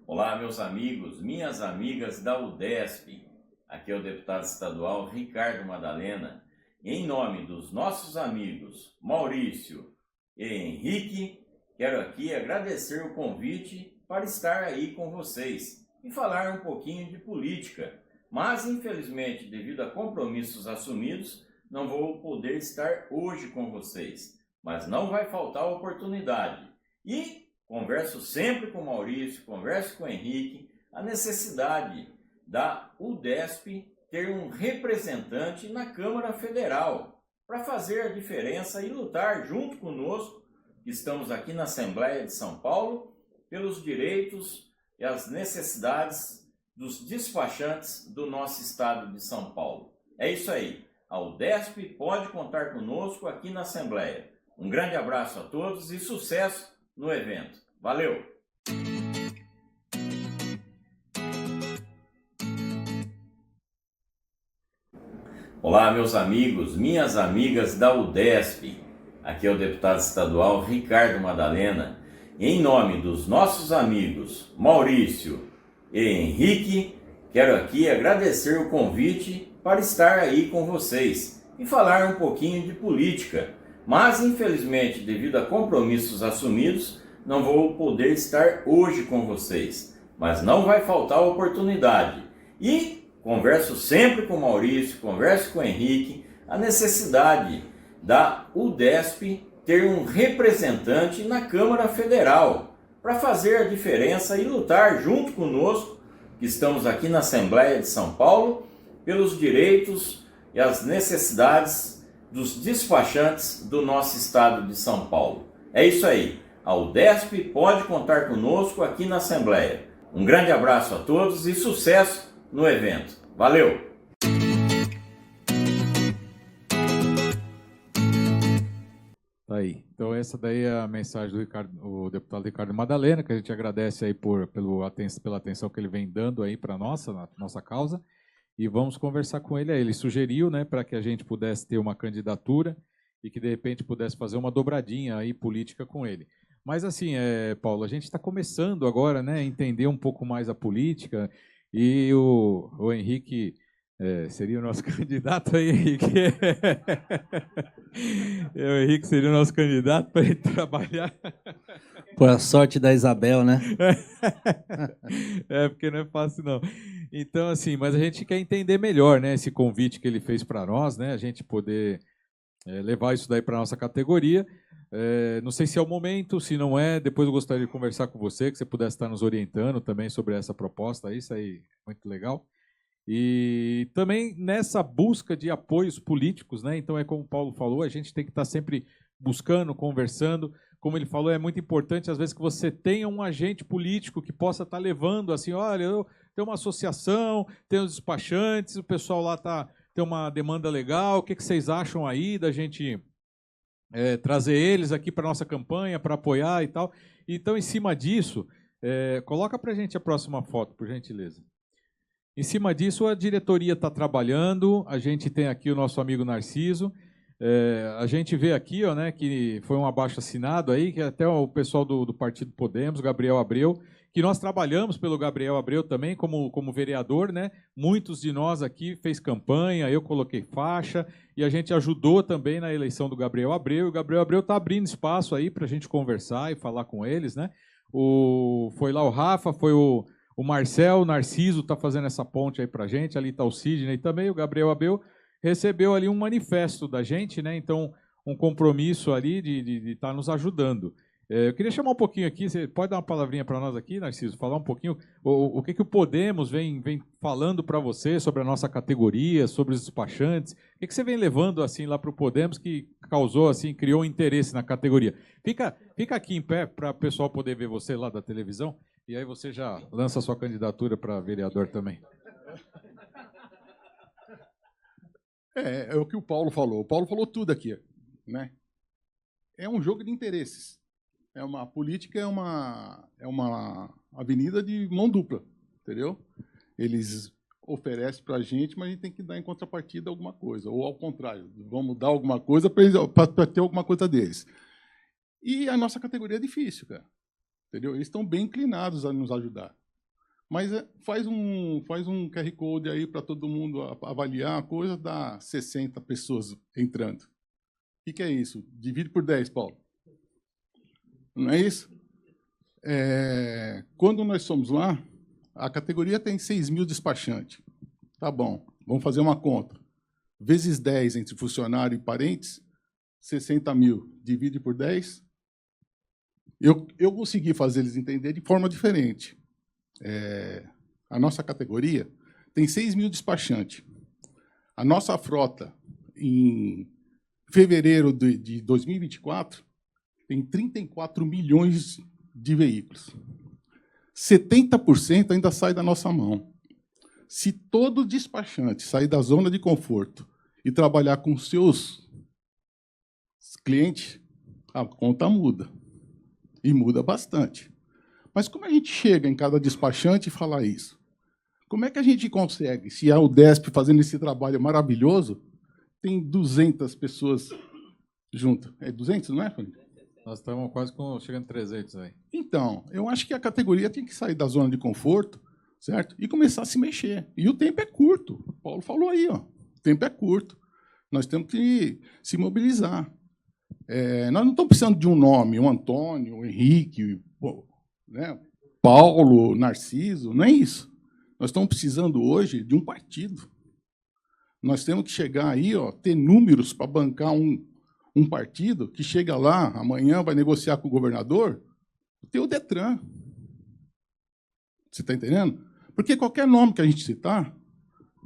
Olá, meus amigos, minhas amigas da UDESP. Aqui é o deputado estadual Ricardo Madalena. Em nome dos nossos amigos Maurício e Henrique, quero aqui agradecer o convite para estar aí com vocês e falar um pouquinho de política. Mas, infelizmente, devido a compromissos assumidos, não vou poder estar hoje com vocês. Mas não vai faltar oportunidade. E converso sempre com o Maurício, converso com o Henrique, a necessidade da UDESP ter um representante na Câmara Federal para fazer a diferença e lutar junto conosco, que estamos aqui na Assembleia de São Paulo, pelos direitos e as necessidades dos despachantes do nosso estado de São Paulo. É isso aí. A UDESP pode contar conosco aqui na Assembleia. Um grande abraço a todos e sucesso no evento. Valeu! Olá, meus amigos, minhas amigas da UDESP. Aqui é o deputado estadual Ricardo Madalena. Em nome dos nossos amigos Maurício e Henrique, quero aqui agradecer o convite para estar aí com vocês e falar um pouquinho de política. Mas, infelizmente, devido a compromissos assumidos, não vou poder estar hoje com vocês. Mas não vai faltar oportunidade. E converso sempre com o Maurício, converso com o Henrique, a necessidade da UDESP ter um representante na Câmara Federal para fazer a diferença e lutar junto conosco, que estamos aqui na Assembleia de São Paulo, pelos direitos e as necessidades dos despachantes do nosso estado de São Paulo. É isso aí. A UDESP pode contar conosco aqui na Assembleia. Um grande abraço a todos e sucesso no evento. Valeu! Tá aí. Então essa daí é a mensagem do deputado Ricardo Madalena, que a gente agradece aí pela atenção que ele vem dando aí para na nossa causa, e vamos conversar com ele aí. Ele sugeriu, né, para que a gente pudesse ter uma candidatura e que de repente pudesse fazer uma dobradinha aí política com ele. Mas assim, Paulo, a gente está começando agora, né, a entender um pouco mais a política, e o Henrique seria o nosso candidato aí, Henrique. O Henrique seria o nosso candidato para ele trabalhar. Por a sorte da Isabel, né? Porque não é fácil, não. Então, assim, mas a gente quer entender melhor, né, esse convite que ele fez para nós, né, a gente poder levar isso daí para a nossa categoria. Não sei se é o momento, se não é, depois eu gostaria de conversar com você, que você pudesse estar nos orientando também sobre essa proposta, isso aí, muito legal. E também nessa busca de apoios políticos, né? Então é como o Paulo falou, a gente tem que estar sempre buscando, conversando. Como ele falou, é muito importante às vezes que você tenha um agente político que possa estar levando assim, olha, eu tenho uma associação, tenho os despachantes, o pessoal lá tem uma demanda legal, o que vocês acham aí da gente trazer eles aqui para a nossa campanha, para apoiar e tal. Então, em cima disso, coloca para a gente a próxima foto, por gentileza. Em cima disso, a diretoria está trabalhando, a gente tem aqui o nosso amigo Narciso, a gente vê aqui, ó, né, que foi um abaixo-assinado aí, que até o pessoal do Partido Podemos, Gabriel Abreu, que nós trabalhamos pelo Gabriel Abreu também como vereador, né? Muitos de nós aqui fez campanha, eu coloquei faixa, e a gente ajudou também na eleição do Gabriel Abreu. E o Gabriel Abreu está abrindo espaço aí para a gente conversar e falar com eles, né? Foi lá o Rafa, foi o Marcel, o Narciso está fazendo essa ponte aí para a gente, ali está o Sidney também, o Gabriel Abreu recebeu ali um manifesto da gente, né? Então, um compromisso ali de estar nos ajudando. Eu queria chamar um pouquinho aqui, você pode dar uma palavrinha para nós aqui, Narciso, falar um pouquinho o que o Podemos vem falando para você sobre a nossa categoria, sobre os despachantes, o que você vem levando assim lá para o Podemos que causou, assim, criou interesse na categoria. Fica aqui em pé para o pessoal poder ver você lá da televisão, e aí você já lança a sua candidatura para vereador também. É o que o Paulo falou. O Paulo falou tudo aqui, né? É um jogo de interesses. A política é uma avenida de mão dupla, entendeu? Eles oferecem para a gente, mas a gente tem que dar em contrapartida alguma coisa. Ou, ao contrário, vamos dar alguma coisa para ter alguma coisa deles. E a nossa categoria é difícil, cara. Entendeu? Eles estão bem inclinados a nos ajudar. Mas faz um QR Code aí para todo mundo avaliar a coisa, dá 60 pessoas entrando. O que é isso? Divide por 10, Paulo. Não é isso? Quando nós somos lá, a categoria tem 6 mil despachantes. Tá bom, vamos fazer uma conta. Vezes 10 entre funcionário e parentes, 60 mil. Divide por 10. Eu consegui fazer eles entenderem de forma diferente. A nossa categoria tem 6 mil despachantes. A nossa frota, em fevereiro de 2024, tem 34 milhões de veículos. 70% ainda sai da nossa mão. Se todo despachante sair da zona de conforto e trabalhar com seus clientes, a conta muda. E muda bastante. Mas como a gente chega em cada despachante e fala isso? Como é que a gente consegue, se a UDESP fazendo esse trabalho maravilhoso, tem 200 pessoas junto? É 200, não é, Felipe? Nós estamos quase chegando a 300 aí. Então, eu acho que a categoria tem que sair da zona de conforto, certo? E começar a se mexer. E o tempo é curto. O Paulo falou aí, ó. O tempo é curto. Nós temos que se mobilizar. Nós não estamos precisando de um nome, o Antônio, o Henrique, né? Paulo, Narciso, não é isso. Nós estamos precisando hoje de um partido. Nós temos que chegar aí, ó, ter números para bancar um partido que chega lá, amanhã vai negociar com o governador, tem o Detran. Você está entendendo? Porque qualquer nome que a gente citar,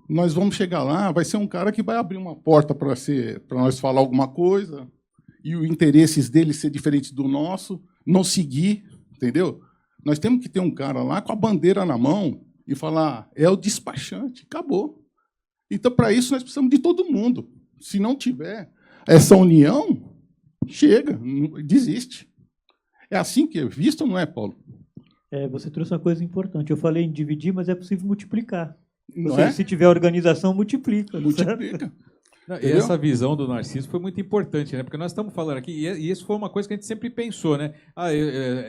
nós vamos chegar lá, vai ser um cara que vai abrir uma porta para nós falar alguma coisa, e os interesses dele ser diferente do nosso, não seguir, entendeu? Nós temos que ter um cara lá com a bandeira na mão e falar, é o despachante, acabou. Então, para isso, nós precisamos de todo mundo. Se não tiver essa união, chega, desiste. É assim que é visto, não é, Paulo? Você trouxe uma coisa importante. Eu falei em dividir, mas é possível multiplicar. Se tiver organização, multiplica. Multiplica. E essa visão do Narciso foi muito importante, né? Porque nós estamos falando aqui, e isso foi uma coisa que a gente sempre pensou, né?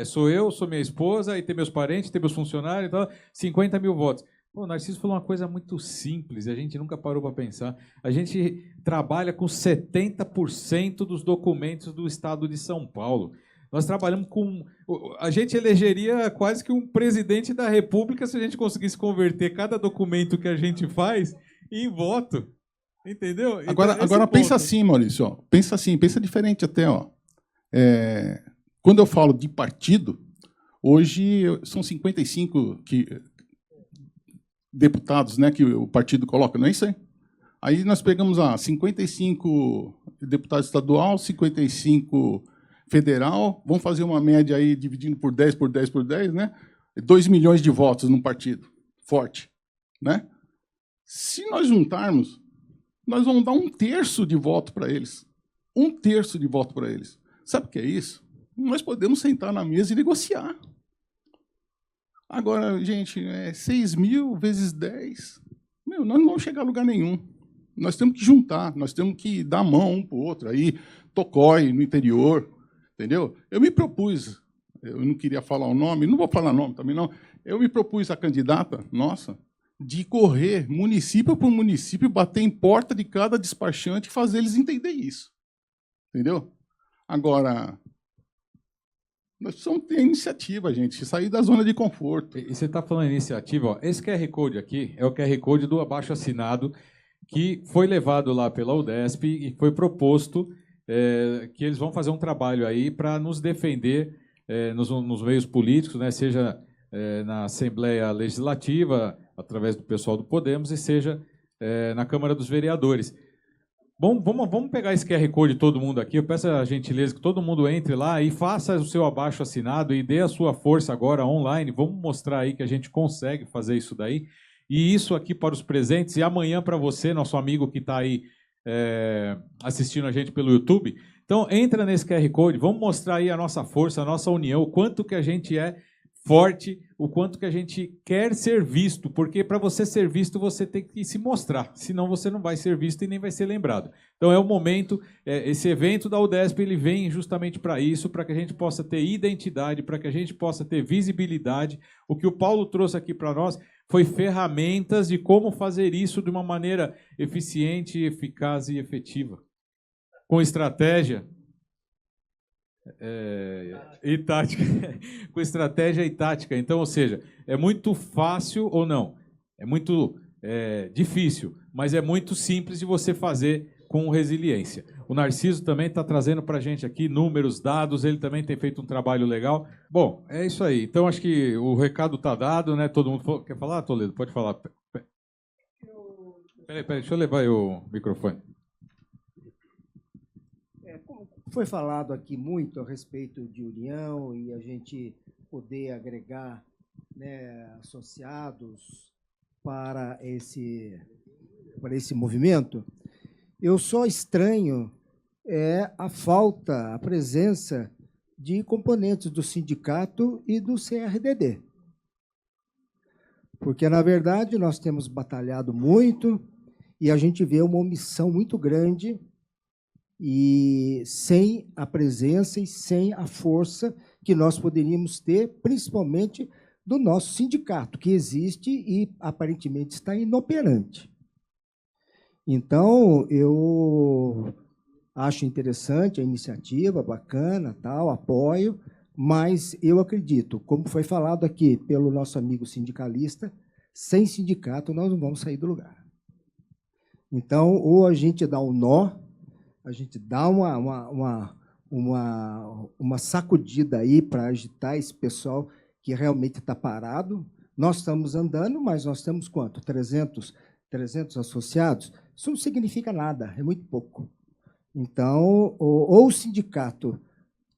Sou eu, sou minha esposa, aí tem meus parentes, tem meus funcionários, então, 50 mil votos. O Narciso falou uma coisa muito simples, e a gente nunca parou para pensar. A gente trabalha com 70% dos documentos do Estado de São Paulo. Nós trabalhamos com... A gente elegeria quase que um presidente da República se a gente conseguisse converter cada documento que a gente faz em voto. Entendeu? Agora pensa assim, Maurício. Ó. Pensa assim, pensa diferente até. Ó. Quando eu falo de partido, hoje são 55 deputados, né, que o partido coloca, não é isso aí? Aí nós pegamos 55 deputados estadual, 55 federal, vamos fazer uma média aí, dividindo por 10, por 10, por 10, né? 2 milhões de votos num partido forte, né? Se nós juntarmos, nós vamos dar 1/3 de voto para eles. 1/3 de voto para eles. Sabe o que é isso? Nós podemos sentar na mesa e negociar. Agora, gente, 6 mil vezes 10, nós não vamos chegar a lugar nenhum. Nós temos que juntar, nós temos que dar a mão um para o outro, aí, Tocói, no interior, entendeu? Eu me propus, eu não queria falar o nome, não vou falar nome também não, eu me propus a candidata, nossa, de correr município por município, bater em porta de cada despachante e fazer eles entenderem isso. Entendeu? Agora, nós precisamos ter iniciativa, gente, sair da zona de conforto. E você está falando em iniciativa, ó, esse QR Code aqui é o QR Code do abaixo-assinado que foi levado lá pela UDESP e foi proposto que eles vão fazer um trabalho aí para nos defender nos meios políticos, né, seja na Assembleia Legislativa, através do pessoal do Podemos, e seja na Câmara dos Vereadores. Bom, vamos pegar esse QR Code de todo mundo aqui. Eu peço a gentileza que todo mundo entre lá e faça o seu abaixo-assinado e dê a sua força agora online. Vamos mostrar aí que a gente consegue fazer isso daí. E isso aqui para os presentes. E amanhã para você, nosso amigo que está aí assistindo a gente pelo YouTube. Então, entra nesse QR Code, vamos mostrar aí a nossa força, a nossa união, o quanto que a gente é forte, o quanto que a gente quer ser visto, porque para você ser visto, você tem que se mostrar, senão você não vai ser visto e nem vai ser lembrado. Então, é o momento, esse evento da UDESP, ele vem justamente para isso, para que a gente possa ter identidade, para que a gente possa ter visibilidade. O que o Paulo trouxe aqui para nós foi ferramentas de como fazer isso de uma maneira eficiente, eficaz e efetiva. Com estratégia e tática. Com estratégia e tática. Então, ou seja, é muito fácil ou não? É muito difícil, mas é muito simples de você fazer com resiliência. O Narciso também está trazendo para a gente aqui números, dados, ele também tem feito um trabalho legal. Bom, é isso aí. Então, acho que o recado está dado, né? Todo mundo quer falar, Toledo? Pode falar. Peraí, deixa eu levar aí o microfone. Foi falado aqui muito a respeito de união e a gente poder agregar, né, associados para esse movimento. Eu só estranho a falta, a presença de componentes do sindicato e do CRDD. Porque, na verdade, nós temos batalhado muito e a gente vê uma omissão muito grande e sem a presença e sem a força que nós poderíamos ter, principalmente do nosso sindicato, que existe e aparentemente está inoperante. Então, eu acho interessante a iniciativa, bacana, tal, apoio, mas eu acredito, como foi falado aqui pelo nosso amigo sindicalista, sem sindicato nós não vamos sair do lugar. Então, ou a gente dá um nó, a gente dá uma sacudida aí para agitar esse pessoal que realmente está parado. Nós estamos andando, mas nós temos quanto? 300 associados? Isso não significa nada, é muito pouco. Então, ou o sindicato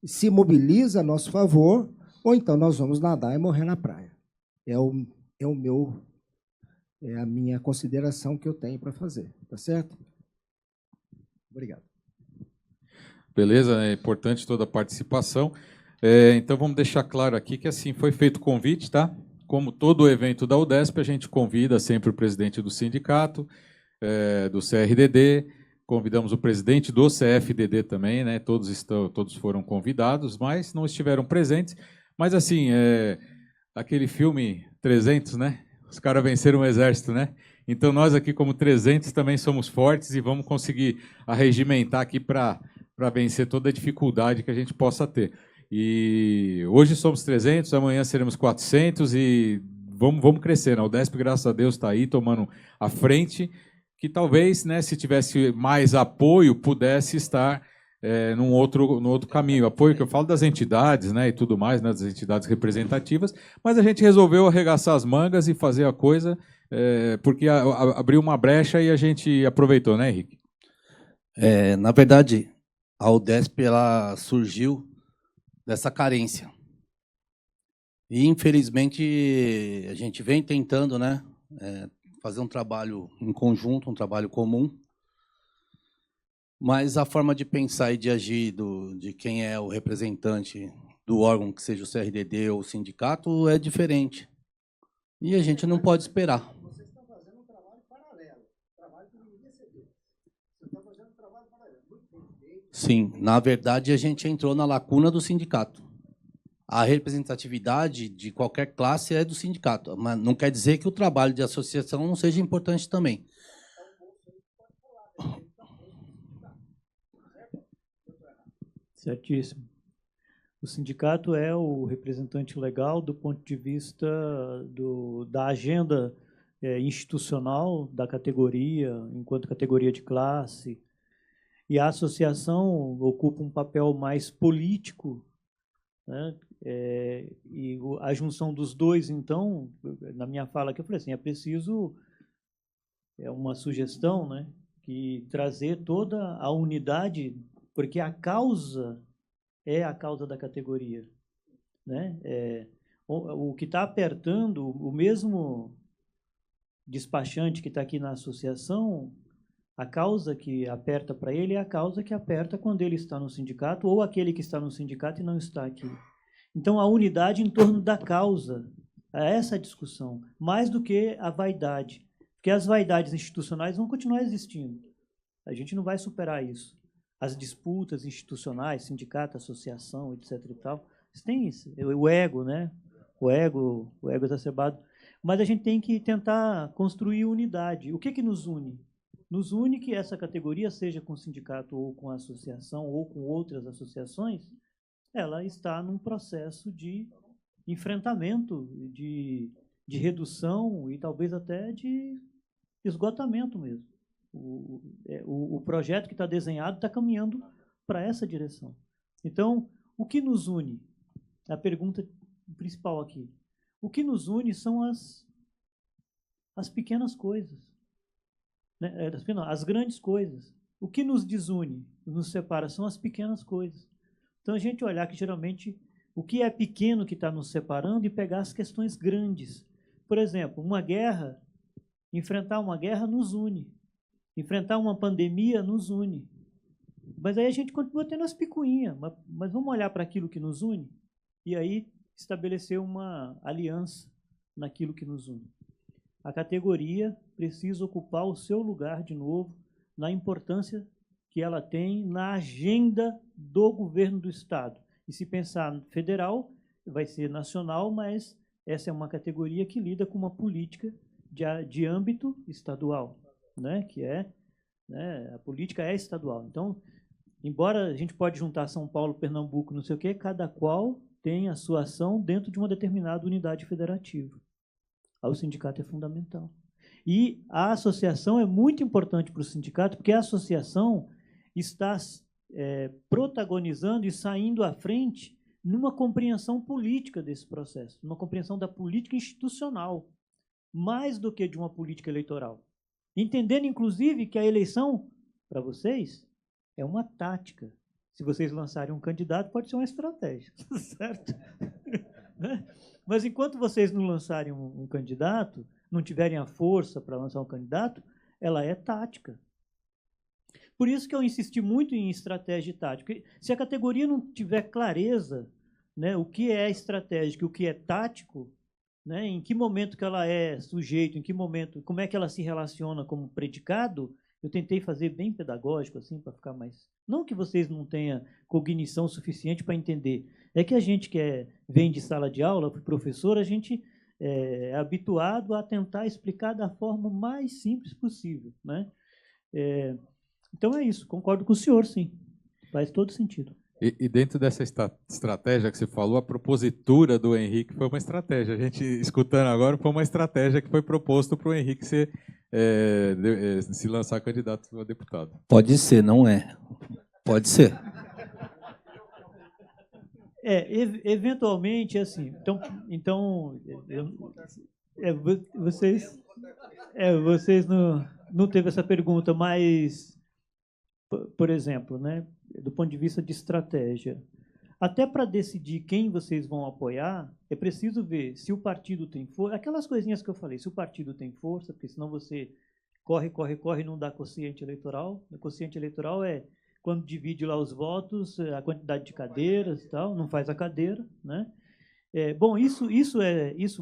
se mobiliza a nosso favor, ou então nós vamos nadar e morrer na praia. É a minha consideração que eu tenho para fazer. Tá certo? Obrigado. Beleza, é importante toda a participação. Então, vamos deixar claro aqui que assim foi feito o convite, tá? Como todo evento da UDESP, a gente convida sempre o presidente do sindicato, do CRDD, convidamos o presidente do CFDD também, né? Todos foram convidados, mas não estiveram presentes. Mas, assim, aquele filme 300, né? Os caras venceram o exército, né? Então, nós aqui, como 300, também somos fortes e vamos conseguir arregimentar aqui para vencer toda a dificuldade que a gente possa ter. E hoje somos 300, amanhã seremos 400 e vamos crescer. A UDESP, graças a Deus, está aí tomando a frente, que talvez, né, se tivesse mais apoio, pudesse estar num outro caminho. Apoio que eu falo das entidades, né, e tudo mais, né, das entidades representativas, mas a gente resolveu arregaçar as mangas e fazer a coisa, porque abriu uma brecha e a gente aproveitou, né, Henrique? Na verdade, a UDESP ela surgiu dessa carência. E, infelizmente, a gente vem tentando, né, fazer um trabalho em conjunto, um trabalho comum, mas a forma de pensar e de agir de quem é o representante do órgão, que seja o CRDD ou o sindicato, é diferente. E a gente não pode esperar. Você está fazendo um trabalho paralelo, trabalho que não devia ser feito. Você está fazendo um trabalho paralelo, muito bem feito. Sim, na verdade, a gente entrou na lacuna do sindicato. a representatividade de qualquer classe é do sindicato, mas não quer dizer que o trabalho de associação não seja importante também. Certíssimo. O sindicato é o representante legal do ponto de vista da agenda institucional da categoria, enquanto categoria de classe. E a associação ocupa um papel mais político, né? E a junção dos dois, então, na minha fala aqui, eu falei assim, é preciso, uma sugestão, né, que trazer toda a unidade, porque a causa é a causa da categoria, né? O que está apertando, o mesmo despachante que está aqui na associação, a causa que aperta para ele é a causa que aperta quando ele está no sindicato, ou aquele que está no sindicato e não está aqui. Então, a unidade em torno da causa, é essa a discussão, mais do que a vaidade. Porque as vaidades institucionais vão continuar existindo. A gente não vai superar isso. As disputas institucionais, sindicato, associação, etc. e tal, tem isso, o ego, né? O ego exacerbado. Mas a gente tem que tentar construir unidade. O que nos une? Nos une que essa categoria, seja com o sindicato ou com a associação ou com outras associações, ela está num processo de enfrentamento, de redução e talvez até de esgotamento mesmo. O projeto que está desenhado está caminhando para essa direção. Então, o que nos une? A pergunta principal aqui. O que nos une são as pequenas coisas, né? As grandes coisas. O que nos desune, nos separa, são as pequenas coisas. Então, a gente olhar que, geralmente, o que é pequeno que está nos separando e pegar as questões grandes. Por exemplo, enfrentar uma guerra nos une. Enfrentar uma pandemia nos une. Mas aí a gente continua tendo as picuinhas. Mas vamos olhar para aquilo que nos une e aí estabelecer uma aliança naquilo que nos une. A categoria precisa ocupar o seu lugar de novo na importância que ela tem na agenda do governo do Estado. E se pensar federal, vai ser nacional, mas essa é uma categoria que lida com uma política de âmbito estadual, né? Que a política é estadual. Então, embora a gente pode juntar São Paulo, Pernambuco, não sei o quê, cada qual tem a sua ação dentro de uma determinada unidade federativa. Aí o sindicato é fundamental. E a associação é muito importante para o sindicato, porque a associação está protagonizando e saindo à frente numa compreensão política desse processo, numa compreensão da política institucional, mais do que de uma política eleitoral. Entendendo, inclusive, que a eleição, para vocês, é uma tática. Se vocês lançarem um candidato, pode ser uma estratégia, certo? Mas enquanto vocês não lançarem um candidato, não tiverem a força para lançar um candidato, ela é tática. Por isso que eu insisti muito em estratégia e tática. Se a categoria não tiver clareza, né, o que é estratégico e o que é tático, né, em que momento que ela é sujeito, em que momento, como é que ela se relaciona como predicado, eu tentei fazer bem pedagógico, assim, para ficar mais... Não que vocês não tenham cognição suficiente para entender. É que a gente que vem de sala de aula, professor, a gente é habituado a tentar explicar da forma mais simples possível, né? Então é isso, concordo com o senhor, sim. Faz todo sentido. E dentro dessa estratégia que você falou, a propositura do Henrique foi uma estratégia. A gente, escutando agora, foi uma estratégia que foi proposto para o Henrique se lançar candidato a deputado. Pode ser, não é? Pode ser. Eventualmente, assim, vocês não teve essa pergunta, mas, por exemplo, né, do ponto de vista de estratégia, até para decidir quem vocês vão apoiar, é preciso ver se o partido tem força, aquelas coisinhas que eu falei, se o partido tem força, porque senão você corre e não dá quociente eleitoral. O quociente eleitoral é quando divide lá os votos, a quantidade de cadeiras e tal, não faz a cadeira, né? Bom, isso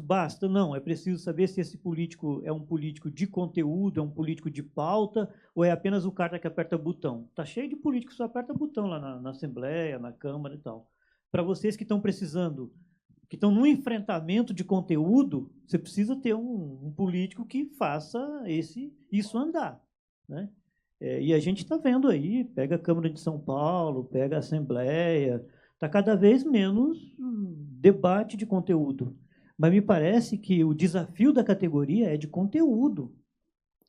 basta? Não, é preciso saber se esse político é um político de conteúdo, é um político de pauta, ou é apenas o cara que aperta botão. Está cheio de político que só aperta botão lá na Assembleia, na Câmara e tal. para vocês que estão precisando, que estão num enfrentamento de conteúdo, você precisa ter um político que faça isso andar, né? E a gente está vendo aí, pega a Câmara de São Paulo, pega a Assembleia, está cada vez menos debate de conteúdo. Mas me parece que o desafio da categoria é de conteúdo.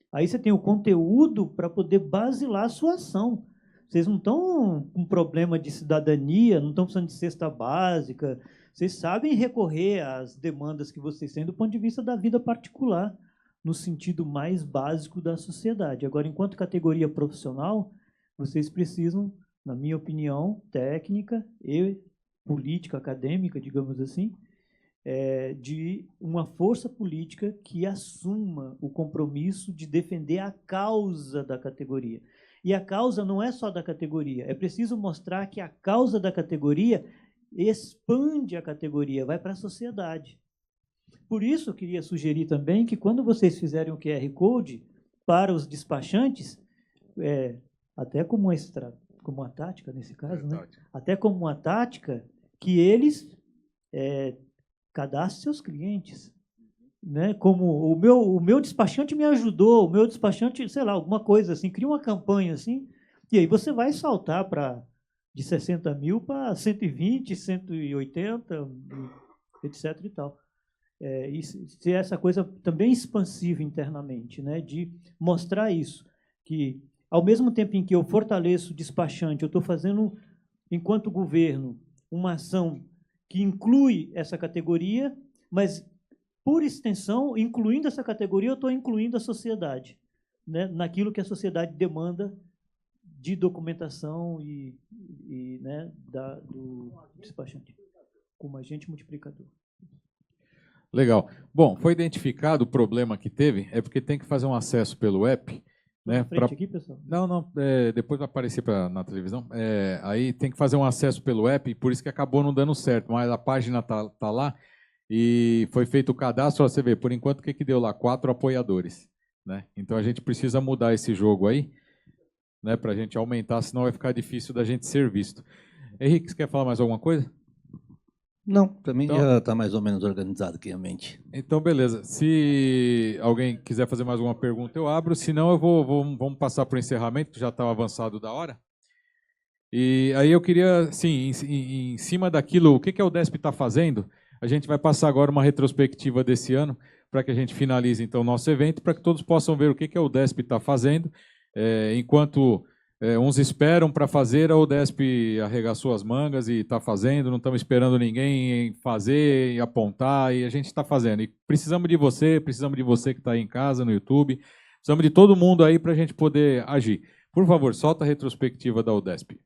Aí você tem o conteúdo para poder basilar a sua ação. Vocês não estão com problema de cidadania, não estão precisando de cesta básica. Vocês sabem recorrer às demandas que vocês têm do ponto de vista da vida particular, no sentido mais básico da sociedade. Agora, enquanto categoria profissional, vocês precisam, na minha opinião, técnica e política, acadêmica, digamos assim, de uma força política que assuma o compromisso de defender a causa da categoria. E a causa não é só da categoria, é preciso mostrar que a causa da categoria expande a categoria, vai para a sociedade. Por isso, eu queria sugerir também que, quando vocês fizerem o QR Code para os despachantes, até como uma tática, nesse caso, né? Até como uma tática, que eles cadastrem seus clientes. Né? Como o meu despachante me ajudou, o meu despachante, sei lá, alguma coisa assim, cria uma campanha assim, e aí você vai saltar de 60 mil para 120, 180, etc. e tal. E ser essa coisa também expansiva internamente, né? De mostrar isso, que ao mesmo tempo em que eu fortaleço o despachante, eu estou fazendo, enquanto governo, uma ação que inclui essa categoria, mas, por extensão, incluindo essa categoria, eu estou incluindo a sociedade, né? Naquilo que a sociedade demanda de documentação né, do despachante, como agente multiplicador. Legal. Bom, foi identificado o problema que teve, é porque tem que fazer um acesso pelo app. Né, aqui, pessoal? Não, depois vai aparecer na televisão. Aí tem que fazer um acesso pelo app, por isso que acabou não dando certo, mas a página tá lá e foi feito o cadastro. Você vê, por enquanto, o que deu lá? 4 apoiadores. Né? Então a gente precisa mudar esse jogo aí, né, para a gente aumentar, senão vai ficar difícil da gente ser visto. Henrique, você quer falar mais alguma coisa? Não, para mim já está mais ou menos organizado aqui a mente. Então, beleza. Se alguém quiser fazer mais alguma pergunta, eu abro. Se não, vamos passar para o encerramento, que já está avançado da hora. E aí eu queria, sim, em cima daquilo, o que o DESP está fazendo, a gente vai passar agora uma retrospectiva desse ano, para que a gente finalize, então, o nosso evento, para que todos possam ver o que o DESP está fazendo, enquanto... uns esperam para fazer, a UDESP arregaçou as mangas e está fazendo, não estamos esperando ninguém fazer e apontar, e a gente está fazendo. E precisamos de você que está aí em casa, no YouTube, precisamos de todo mundo aí para a gente poder agir. Por favor, solta a retrospectiva da UDESP.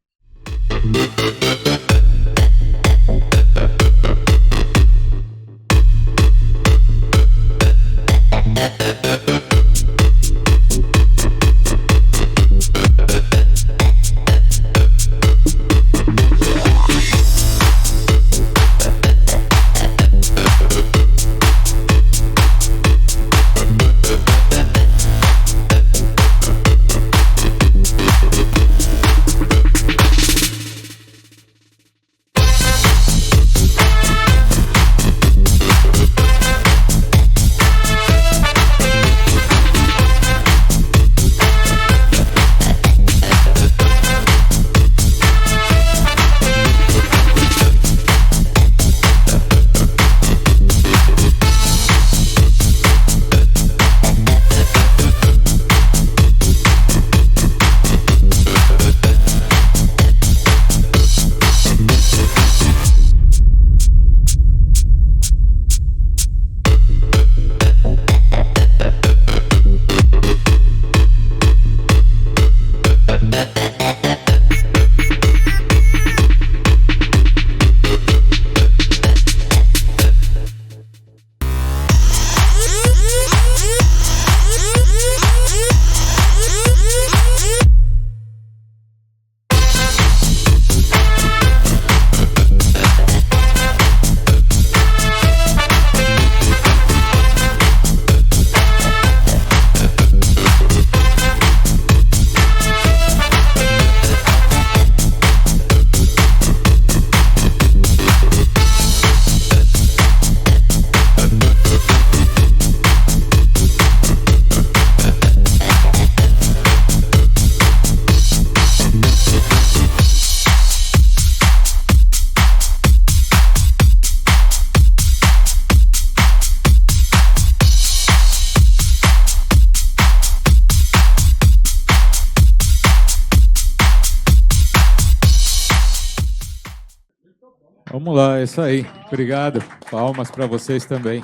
Vamos lá, é isso aí. Obrigado. Palmas para vocês também.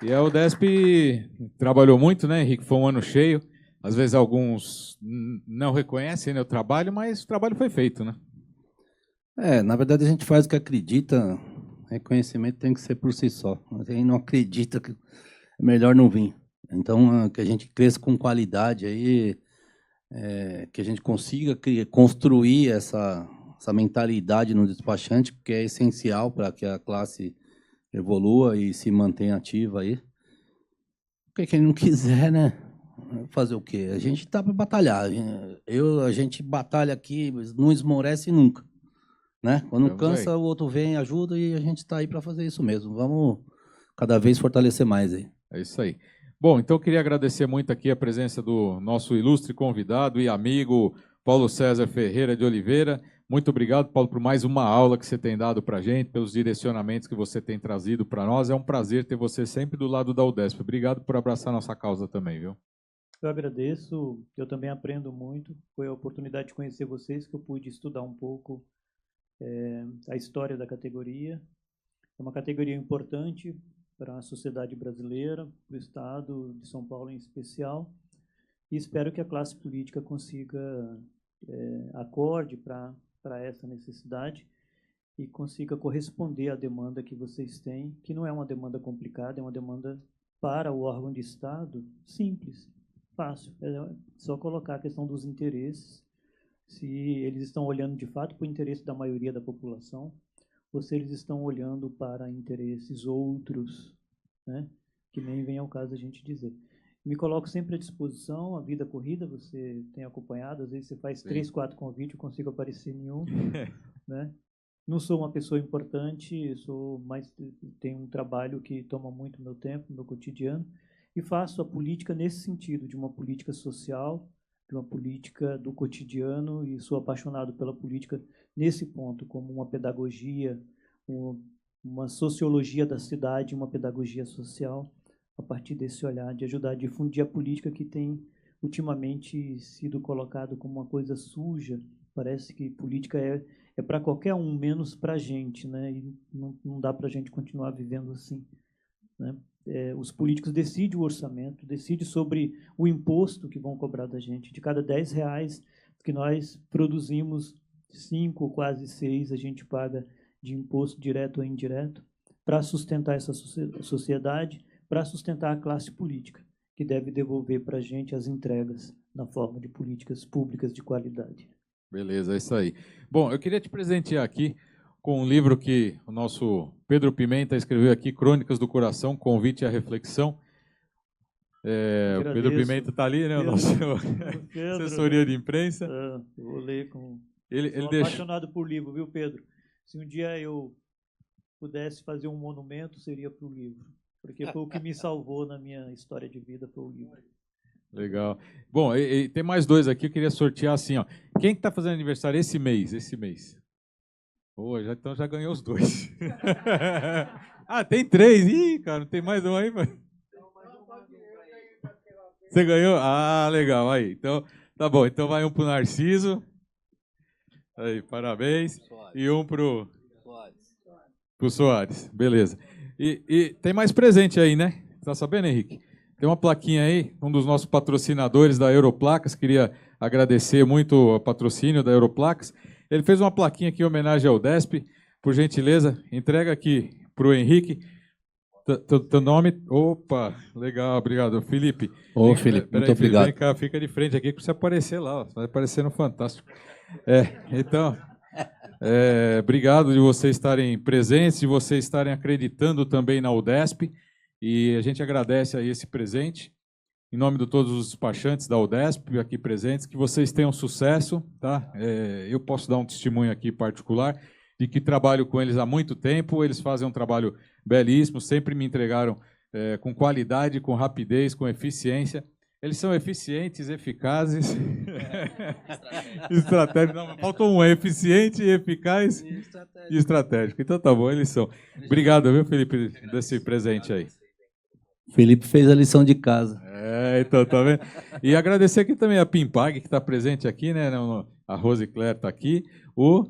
E a UDESP trabalhou muito, né, Henrique? Foi um ano cheio. Às vezes alguns não reconhecem, né, o trabalho, mas o trabalho foi feito, né? Na verdade a gente faz o que acredita, reconhecimento tem que ser por si só. A gente não acredita, que é melhor não vir. Então, que a gente cresça com qualidade aí, que a gente consiga construir essa mentalidade no despachante, que é essencial para que a classe evolua e se mantenha ativa aí. Porque quem não quiser, né? Fazer o quê? A gente está para batalhar. A gente batalha aqui, não esmorece nunca. Né? Quando Vamos cansa, aí. o outro vem, ajuda, e a gente está aí para fazer isso mesmo. Vamos cada vez fortalecer mais aí. É isso aí. Bom, então eu queria agradecer muito aqui a presença do nosso ilustre convidado e amigo Paulo César Ferreira de Oliveira. Muito obrigado, Paulo, por mais uma aula que você tem dado para a gente, pelos direcionamentos que você tem trazido para nós. É um prazer ter você sempre do lado da UDESP. Obrigado por abraçar nossa causa também, viu? Eu agradeço, eu também aprendo muito. Foi a oportunidade de conhecer vocês que eu pude estudar um pouco a história da categoria. É uma categoria importante para a sociedade brasileira, para o Estado de São Paulo em especial, e espero que a classe política consiga acorde para essa necessidade e consiga corresponder à demanda que vocês têm, que não é uma demanda complicada, é uma demanda para o órgão de Estado simples, fácil. É só colocar a questão dos interesses, se eles estão olhando de fato para o interesse da maioria da população, ou se eles estão olhando para interesses outros, né, que nem vem ao caso a gente dizer. Me coloco sempre à disposição, a vida corrida, você tem acompanhado, às vezes você faz 3, 4 convites, eu consigo aparecer nenhum, né? Não sou uma pessoa importante, tenho um trabalho que toma muito meu tempo, meu cotidiano, e faço a política nesse sentido, de uma política social, de uma política do cotidiano, e sou apaixonado pela política nesse ponto, como uma pedagogia, uma sociologia da cidade, uma pedagogia social, a partir desse olhar de ajudar a difundir a política que tem ultimamente sido colocado como uma coisa suja. Parece que política é para qualquer um, menos para a gente, né? E não dá para a gente continuar vivendo assim, né? Os políticos decidem o orçamento, decidem sobre o imposto que vão cobrar da gente. De cada R$10 que nós produzimos, 5 ou quase 6 a gente paga de imposto direto ou indireto para sustentar essa sociedade, para sustentar a classe política, que deve devolver para a gente as entregas na forma de políticas públicas de qualidade. Beleza, é isso aí. Bom, eu queria te presentear aqui com um livro que o nosso Pedro Pimenta escreveu aqui, Crônicas do Coração, Convite à Reflexão. O Pedro Pimenta está ali, né? O nosso assessoria de imprensa. Eu vou ler com... Sou apaixonado por livro, viu, Pedro? Se um dia eu pudesse fazer um monumento, seria para o livro. Porque foi o que me salvou na minha história de vida, foi o livro. Legal. Bom, e tem mais 2 aqui, eu queria sortear assim, ó. Quem está fazendo aniversário esse mês? Então já ganhou os 2. Tem 3. Ih, cara, não tem mais um aí, mano. Você ganhou? Ah, legal. Aí, então, tá bom. Então vai um pro Narciso. Aí, parabéns. E um pro Soares. Beleza. E tem mais presente aí, né? Tá sabendo, Henrique? Tem uma plaquinha aí, um dos nossos patrocinadores da Europlacas. Queria agradecer muito o patrocínio da Europlacas. Ele fez uma plaquinha aqui em homenagem ao UDESP. Por gentileza, entrega aqui para o Henrique. Teu nome? Opa, legal, obrigado. Felipe. Felipe, muito obrigado. Vem cá, fica de frente aqui para você aparecer lá. Ó, vai aparecer no Fantástico. Então, obrigado de vocês estarem presentes, de vocês estarem acreditando também na UDESP. E a gente agradece aí esse presente. Em nome de todos os despachantes da UDESP aqui presentes, que vocês tenham sucesso, tá? Eu posso dar um testemunho aqui particular de que trabalho com eles há muito tempo, eles fazem um trabalho belíssimo, sempre me entregaram com qualidade, com rapidez, com eficiência. Eles são eficientes, eficazes, estratégicos. Não, faltou um, eficiente, eficaz e estratégico. Então tá bom, eles são. Obrigado, viu, Felipe, desse presente aí. Felipe fez a lição de casa. Então, tá vendo? E agradecer aqui também a Pimpag, que está presente aqui, né? A Rose Claire está aqui. O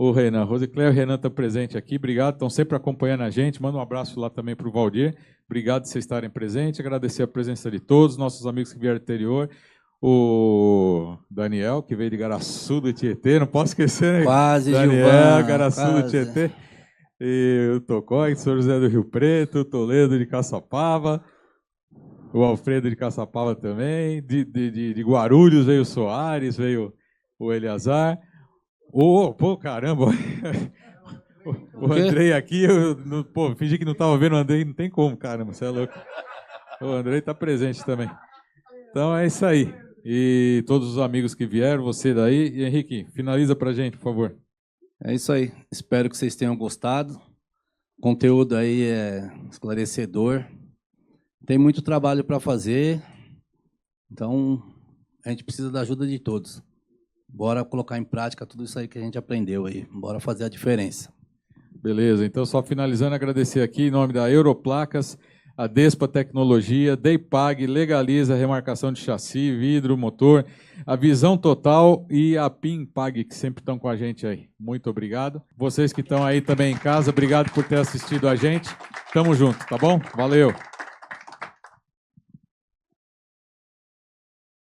o Renan. Rosicléia e o Renan estão presentes aqui, obrigado, estão sempre acompanhando a gente. Manda um abraço lá também para o Valdir. Obrigado por vocês estarem presentes, agradecer a presença de todos, nossos amigos que vieram do interior. O Daniel, que veio de Garaçu do Tietê, não posso esquecer, né? Quase, Daniel, Gilvan, Garaçu quase. do Tietê. E o Tocói, São José do Rio Preto, o Toledo de Caçapava, o Alfredo de Caçapava também, de Guarulhos veio o Soares, veio o Eleazar. Pô, caramba, o Andrei aqui, fingi que não estava vendo o Andrei, não tem como, caramba, você é louco. O Andrei está presente também. Então é isso aí. E todos os amigos que vieram, você daí. E Henrique, finaliza para a gente, por favor. É isso aí. Espero que vocês tenham gostado. O conteúdo aí é esclarecedor. Tem muito trabalho para fazer. Então, a gente precisa da ajuda de todos. Bora colocar em prática tudo isso aí que a gente aprendeu aí. Bora fazer a diferença. Beleza. Então, só finalizando, agradecer aqui em nome da Europlacas, a Despa Tecnologia, Deipag, Legaliza, remarcação de chassi, vidro, motor, a Visão Total e a Pimpag, que sempre estão com a gente aí. Muito obrigado. Vocês que estão aí também em casa, obrigado por ter assistido a gente. Tamo junto, tá bom? Valeu!